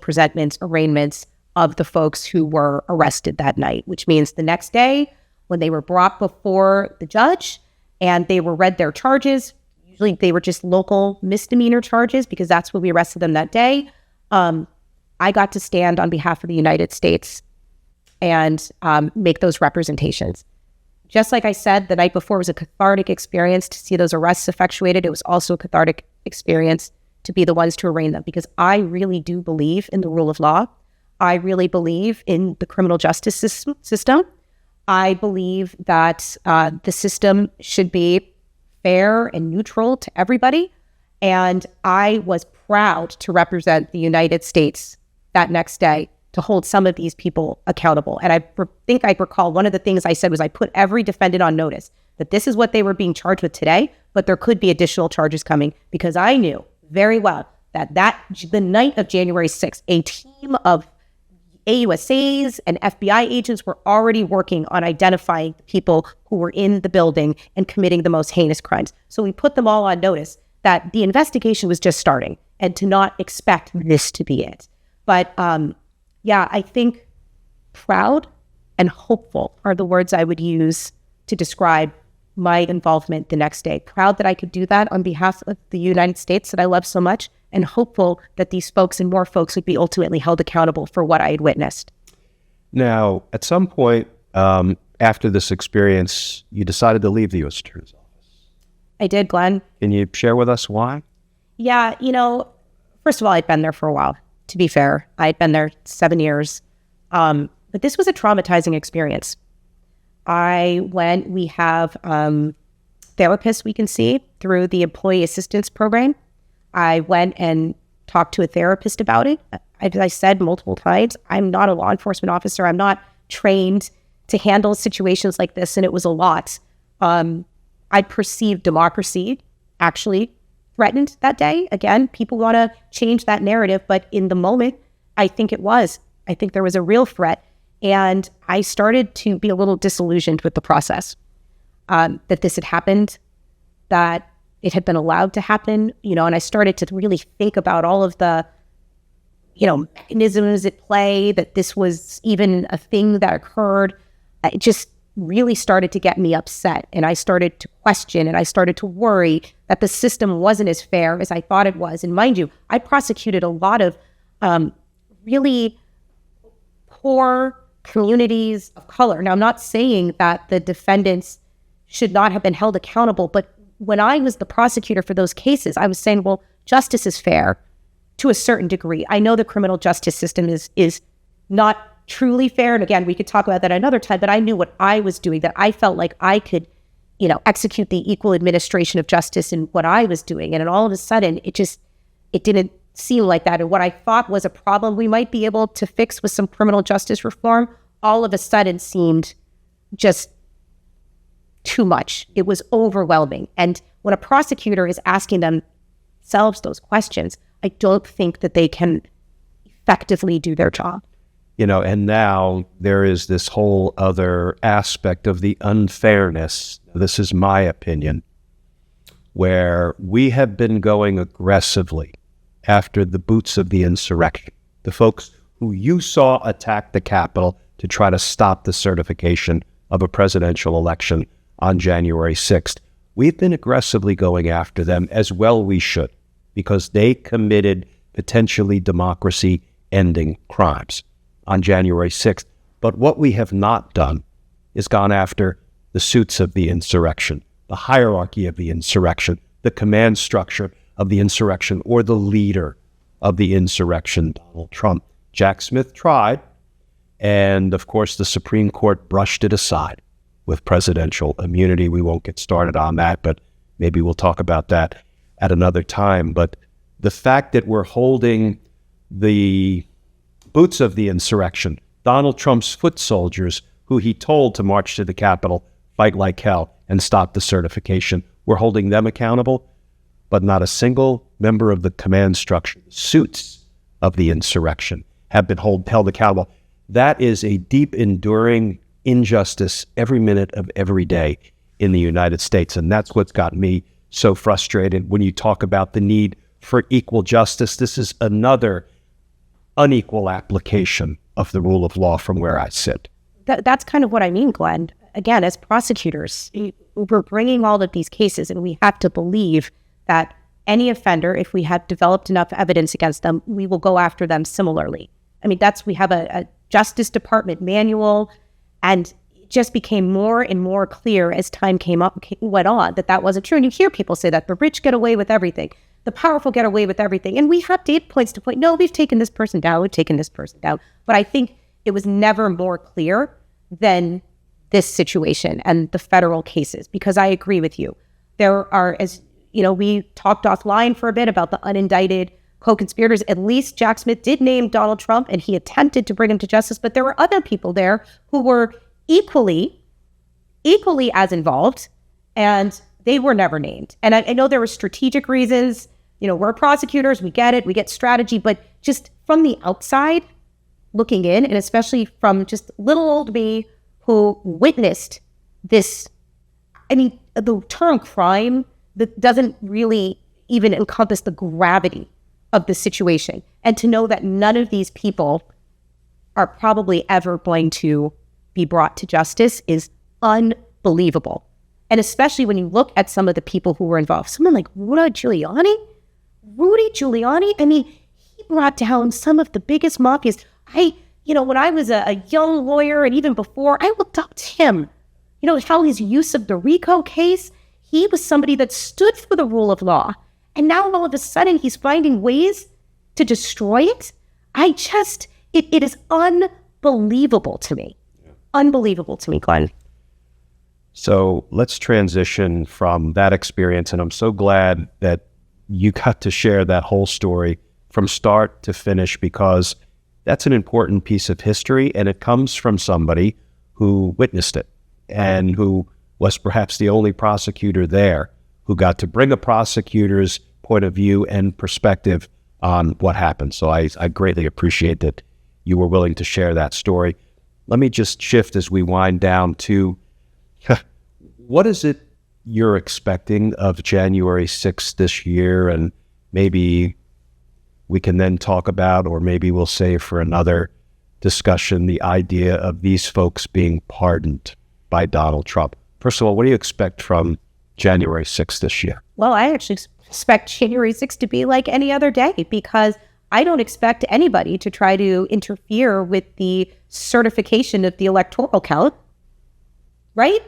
arraignments of the folks who were arrested that night, which means the next day when they were brought before the judge and they were read their charges, usually they were just local misdemeanor charges because that's what we arrested them that day. I got to stand on behalf of the United States and make those representations. Just like I said, the night before was a cathartic experience to see those arrests effectuated. It was also a cathartic experience to be the ones to arraign them, because I really do believe in the rule of law. I really believe in the criminal justice system. I believe that the system should be fair and neutral to everybody. And I was proud to represent the United States that next day to hold some of these people accountable. And I think I recall one of the things I said was I put every defendant on notice that this is what they were being charged with today, but there could be additional charges coming, because I knew very well that the night of January 6th, a team of AUSAs and FBI agents were already working on identifying the people who were in the building and committing the most heinous crimes. So we put them all on notice that the investigation was just starting and to not expect this to be it. But I think proud and hopeful are the words I would use to describe my involvement the next day. Proud that I could do that on behalf of the United States that I love so much, and hopeful that these folks and more folks would be ultimately held accountable for what I had witnessed. Now, at some point after this experience, you decided to leave the U.S. Attorney's Office. I did, Glenn. Can you share with us why? Yeah, first of all, I'd been there for a while, to be fair. I'd been there 7 years. But this was a traumatizing experience. We have therapists we can see through the employee assistance program. I went and talked to a therapist about it. As I said multiple times, I'm not a law enforcement officer. I'm not trained to handle situations like this, and it was a lot. I perceived democracy actually threatened that day. Again, people want to change that narrative, but in the moment, I think there was a real threat. And I started to be a little disillusioned with the process, that this had happened, that it had been allowed to happen, and I started to really think about all of the, mechanisms at play, that this was even a thing that occurred. It just really started to get me upset. And I started to question, and I started to worry that the system wasn't as fair as I thought it was. And mind you, I prosecuted a lot of really poor communities of color. Now, I'm not saying that the defendants should not have been held accountable, but when I was the prosecutor for those cases, I was saying, well, justice is fair to a certain degree. I know the criminal justice system is not truly fair. And again, we could talk about that another time, but I knew what I was doing, that I felt like I could, execute the equal administration of justice in what I was doing. And then all of a sudden, it didn't seem like that. And what I thought was a problem we might be able to fix with some criminal justice reform, all of a sudden seemed just too much. It was overwhelming. And when a prosecutor is asking themselves those questions, I don't think that they can effectively do their job. And now there is this whole other aspect of the unfairness. This is my opinion, where we have been going aggressively after the boots of the insurrection, the folks who you saw attack the Capitol to try to stop the certification of a presidential election on January 6th. We've been aggressively going after them, as well we should, because they committed potentially democracy-ending crimes on January 6th. But what we have not done is gone after the suits of the insurrection, the hierarchy of the insurrection, the command structure of the insurrection, or the leader of the insurrection, Donald Trump. Jack Smith tried, and of course the Supreme Court brushed it aside with presidential immunity. We won't get started on that, but maybe we'll talk about that at another time. But the fact that we're holding the boots of the insurrection, Donald Trump's foot soldiers, who he told to march to the Capitol, fight like hell, and stop the certification, we're holding them accountable, but not a single member of the command structure, the suits of the insurrection, have been held accountable. That is a deep, enduring injustice every minute of every day in the United States. And that's what's got me so frustrated when you talk about the need for equal justice. This is another unequal application of the rule of law from where I sit. That's kind of what I mean, Glenn. Again, as prosecutors, we're bringing all of these cases, and we have to believe that any offender, if we have developed enough evidence against them, we will go after them similarly. I mean, we have a Justice Department manual, and it just became more and more clear as time went on that wasn't true. And you hear people say that the rich get away with everything, the powerful get away with everything. And we have data points to point, no, we've taken this person down, we've taken this person down. But I think it was never more clear than this situation and the federal cases, because I agree with you. There are, as we talked offline for a bit about the unindicted co-conspirators. At least Jack Smith did name Donald Trump, and he attempted to bring him to justice, but there were other people there who were equally as involved, and they were never named. And I know there were strategic reasons. We're prosecutors, we get it, we get strategy, but just from the outside looking in, and especially from just little old me who witnessed this, the term crime that doesn't really even encompass the gravity of the situation. And to know that none of these people are probably ever going to be brought to justice is unbelievable. And especially when you look at some of the people who were involved, someone like Rudy Giuliani, he brought down some of the biggest mafias. When I was a young lawyer, and even before, I looked up to him. How his use of the RICO case, he was somebody that stood for the rule of law. And now all of a sudden he's finding ways to destroy it. It is unbelievable to me. Yeah. Unbelievable to me, Glenn. So let's transition from that experience. And I'm so glad that you got to share that whole story from start to finish, because that's an important piece of history, and it comes from somebody who witnessed it and who was perhaps the only prosecutor there who got to bring a prosecutor's point of view and perspective on what happened. So I greatly appreciate that you were willing to share that story. Let me just shift as we wind down to what is it you're expecting of January 6th this year? And maybe we can then talk about, or maybe we'll save for another discussion, the idea of these folks being pardoned by Donald Trump. First of all, what do you expect from January 6th this year? Well, I actually expect January 6th to be like any other day, because I don't expect anybody to try to interfere with the certification of the electoral count, right?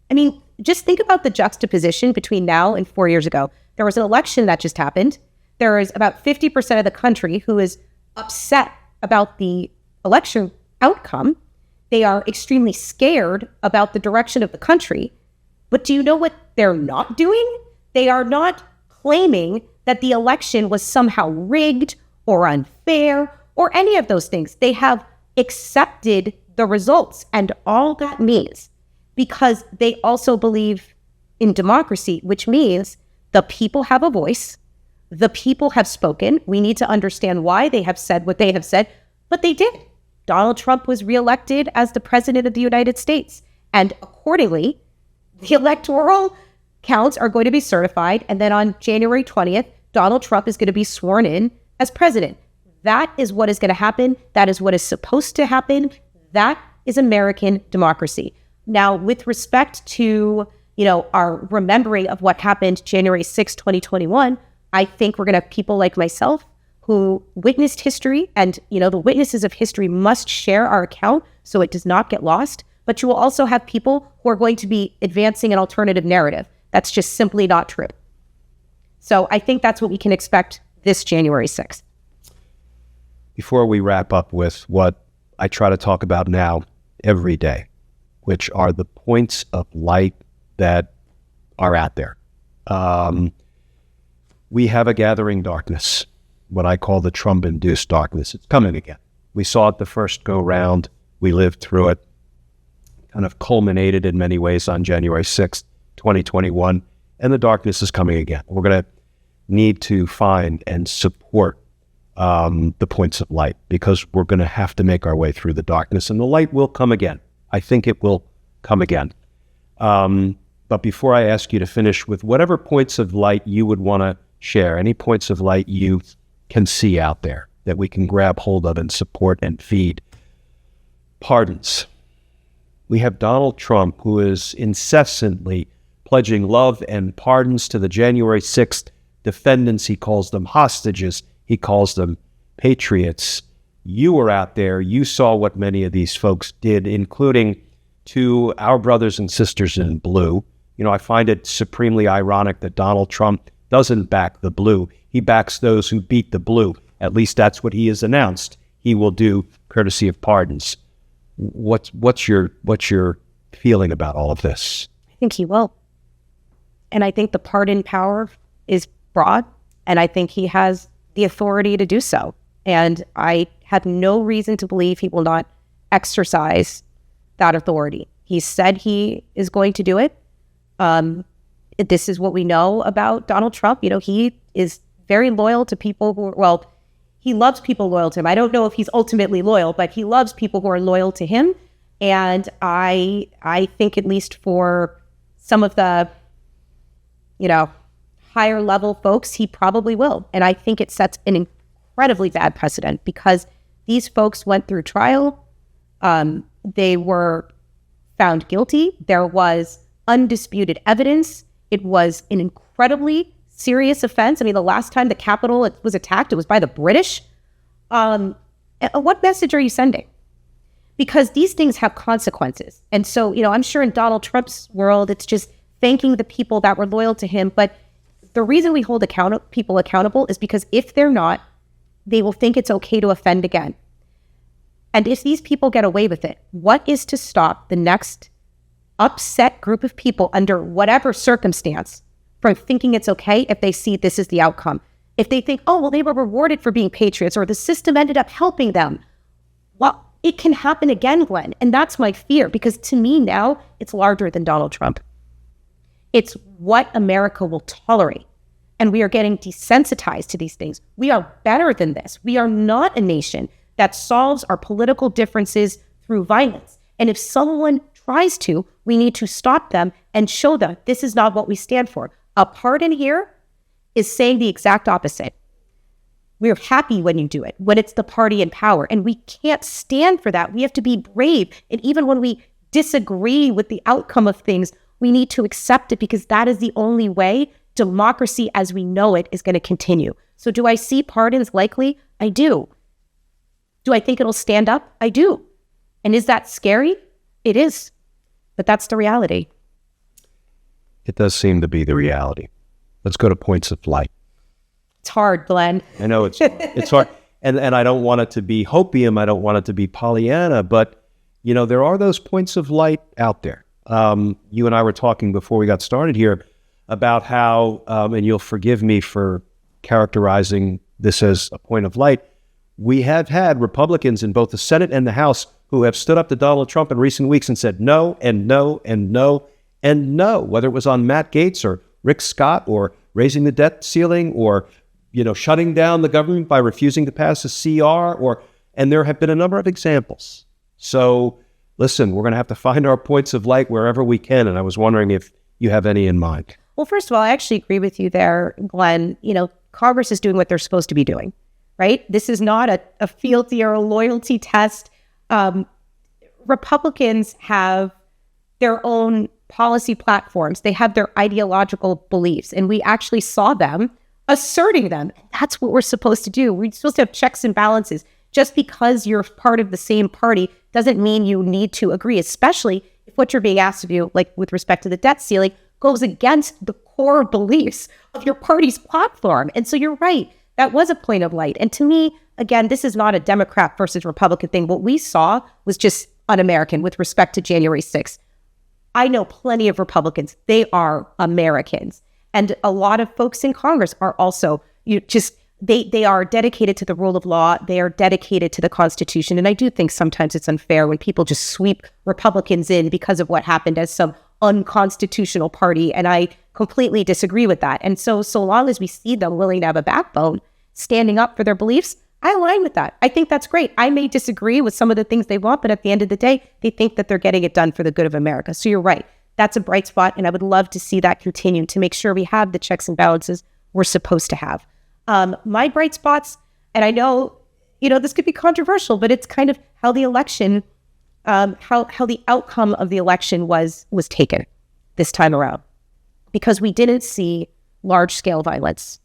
I mean, just think about the juxtaposition between now and 4 years ago. There was an election that just happened. There is about 50% of the country who is upset about the election outcome. They are extremely scared about the direction of the country. But do you know what they're not doing? They are not claiming that the election was somehow rigged or unfair or any of those things. They have accepted the results. And all that means, because they also believe in democracy, which means the people have a voice. The people have spoken. We need to understand why they have said what they have said, but they did. Donald Trump was reelected as the president of the United States. And accordingly, the electoral counts are going to be certified. And then on January 20th, Donald Trump is going to be sworn in as president. That is what is going to happen. That is what is supposed to happen. That is American democracy. Now, with respect to, our remembering of what happened January 6, 2021, I think we're going to have people like myself who witnessed history, and, the witnesses of history must share our account so it does not get lost. But you will also have people who are going to be advancing an alternative narrative. That's just simply not true. So I think that's what we can expect this January 6th. Before we wrap up with what I try to talk about now every day, which are the points of light that are out there. We have a gathering darkness, what I call the Trump-induced darkness. It's coming again. We saw it the first go round. We lived through it. Kind of culminated in many ways on January 6th, 2021. And the darkness is coming again. We're going to need to find and support the points of light, because we're going to have to make our way through the darkness, and the light will come again. I think it will come again. But before I ask you to finish with whatever points of light you would want to share, any points of light you can see out there that we can grab hold of and support and feed. Pardons. We have Donald Trump, who is incessantly pledging love and pardons to the January 6th defendants. He calls them hostages. He calls them patriots. You were out there. You saw what many of these folks did, including to our brothers and sisters in blue. I find it supremely ironic that Donald Trump doesn't back the blue. He backs those who beat the blue. At least that's what he has announced he will do, courtesy of pardons. What's your feeling about all of this? I think he will. And I think the pardon power is broad, and I think he has the authority to do so. And I have no reason to believe he will not exercise that authority. He said he is going to do it. This is what we know about Donald Trump. He is very loyal to people who he loves people loyal to him. I don't know if he's ultimately loyal, but he loves people who are loyal to him. And I think, at least for some of the, higher level folks, he probably will. And I think it sets an incredibly bad precedent, because these folks went through trial. They were found guilty. There was undisputed evidence. It was an incredibly serious offense. I mean, the last time the Capitol was attacked, it was by the British. What message are you sending? Because these things have consequences. And so, I'm sure in Donald Trump's world, it's just thanking the people that were loyal to him. But the reason we hold people accountable is because if they're not, they will think it's okay to offend again. And if these people get away with it, what is to stop the next upset group of people under whatever circumstance from thinking it's okay if they see this is the outcome? If they think, they were rewarded for being patriots, or the system ended up helping them. Well, it can happen again, Glenn. And that's my fear, because to me now, it's larger than Donald Trump. It's what America will tolerate. And we are getting desensitized to these things. We are better than this. We are not a nation that solves our political differences through violence. And if someone tries to, we need to stop them and show them this is not what we stand for. A pardon here is saying the exact opposite. We're happy when you do it, when it's the party in power. And we can't stand for that. We have to be brave. And even when we disagree with the outcome of things, we need to accept it, because that is the only way democracy as we know it is going to continue. So do I see pardons likely? I do. Do I think it'll stand up? I do. And is that scary? It is. But that's the reality. It does seem to be the reality. Let's go to points of light. It's hard, Glenn. I know it's hard. It's hard. And I don't want it to be hopium. I don't want it to be Pollyanna. But, there are those points of light out there. You and I were talking before we got started here about how, and you'll forgive me for characterizing this as a point of light, we have had Republicans in both the Senate and the House who have stood up to Donald Trump in recent weeks and said no, and no, and no, and no, whether it was on Matt Gaetz or Rick Scott or raising the debt ceiling or, shutting down the government by refusing to pass a CR, and there have been a number of examples. So listen, we're going to have to find our points of light wherever we can. And I was wondering if you have any in mind. Well, first of all, I actually agree with you there, Glenn. Congress is doing what they're supposed to be doing, right? This is not a fealty or a loyalty test. Republicans have their own policy platforms. They have their ideological beliefs, and we actually saw them asserting them. That's what we're supposed to do. We're supposed to have checks and balances. Just because you're part of the same party doesn't mean you need to agree, especially if what you're being asked of you, like with respect to the debt ceiling, goes against the core beliefs of your party's platform. And so you're right. That was a point of light. And to me, again, this is not a Democrat versus Republican thing. What we saw was just un-American with respect to January 6th. I know plenty of Republicans. They are Americans. And a lot of folks in Congress are also, they are dedicated to the rule of law. They are dedicated to the Constitution. And I do think sometimes it's unfair when people just sweep Republicans in because of what happened as some unconstitutional party. And I completely disagree with that. And so long as we see them willing to have a backbone, standing up for their beliefs, I align with that. I think that's great. I may disagree with some of the things they want, but at the end of the day, they think that they're getting it done for the good of America. So you're right. That's a bright spot. And I would love to see that continue to make sure we have the checks and balances we're supposed to have. My bright spots, and I know, this could be controversial, but it's kind of how the election, how the outcome of the election was taken this time around, because we didn't see large-scale violence.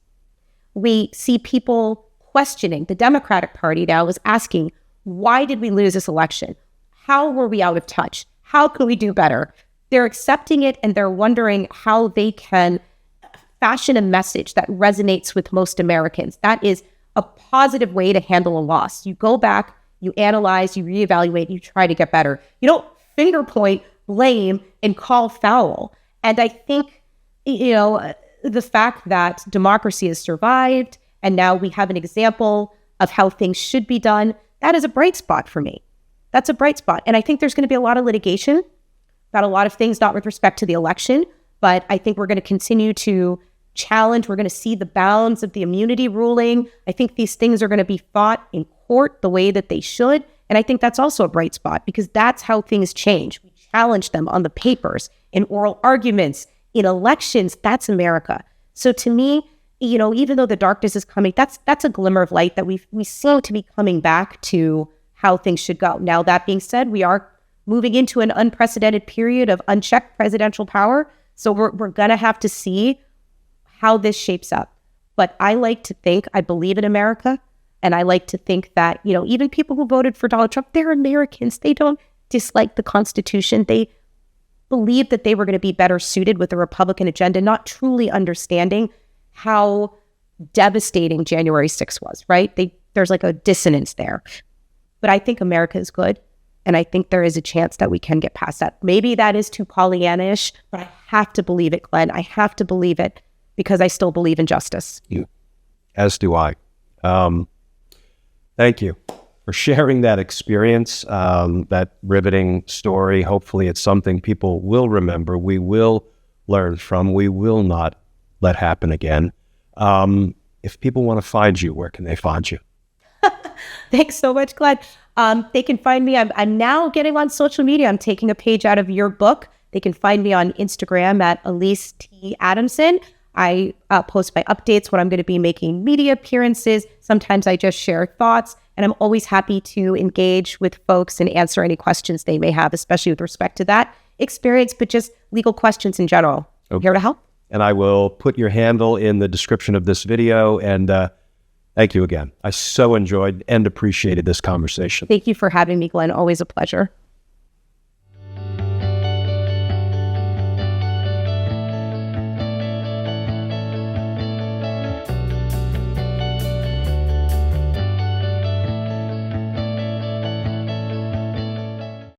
We see people questioning. The Democratic Party now is asking, why did we lose this election? How were we out of touch? How can we do better? They're accepting it, and they're wondering how they can fashion a message that resonates with most Americans. That is a positive way to handle a loss. You go back, you analyze, you reevaluate, you try to get better. You don't finger point, blame, and call foul. And I think, the fact that democracy has survived and now we have an example of how things should be done, that is a bright spot for me. That's a bright spot. And I think there's going to be a lot of litigation about a lot of things, not with respect to the election, but I think we're going to continue to challenge. We're going to see the bounds of the immunity ruling. I think these things are going to be fought in court the way that they should. And I think that's also a bright spot because that's how things change. We challenge them on the papers, in oral arguments, in elections. That's America. So to me, even though the darkness is coming, that's a glimmer of light that we seem to be coming back to how things should go. Now, that being said, we are moving into an unprecedented period of unchecked presidential power. So we're going to have to see how this shapes up. But I like to think, I believe in America. And I like to think that, even people who voted for Donald Trump, they're Americans. They don't dislike the Constitution. They believe that they were going to be better suited with the Republican agenda, not truly understanding how devastating January 6th was, right? There's like a dissonance there. But I think America is good. And I think there is a chance that we can get past that. Maybe that is too Pollyanna-ish, but I have to believe it, Glenn. I have to believe it because I still believe in justice. As do I. Thank you for sharing that experience, that riveting story. Hopefully it's something people will remember. We will learn from. We will not let happen again. If people want to find you, where can they find you? Thanks so much, Glenn. They can find me. I'm now getting on social media. I'm taking a page out of your book. They can find me on Instagram at Alyse Adamson. I post my updates when I'm going to be making media appearances. Sometimes I just share thoughts, and I'm always happy to engage with folks and answer any questions they may have, especially with respect to that experience, but just legal questions in general. Okay. I'm here to help. And I will put your handle in the description of this video. And thank you again. I so enjoyed and appreciated this conversation. Thank you for having me, Glenn. Always a pleasure.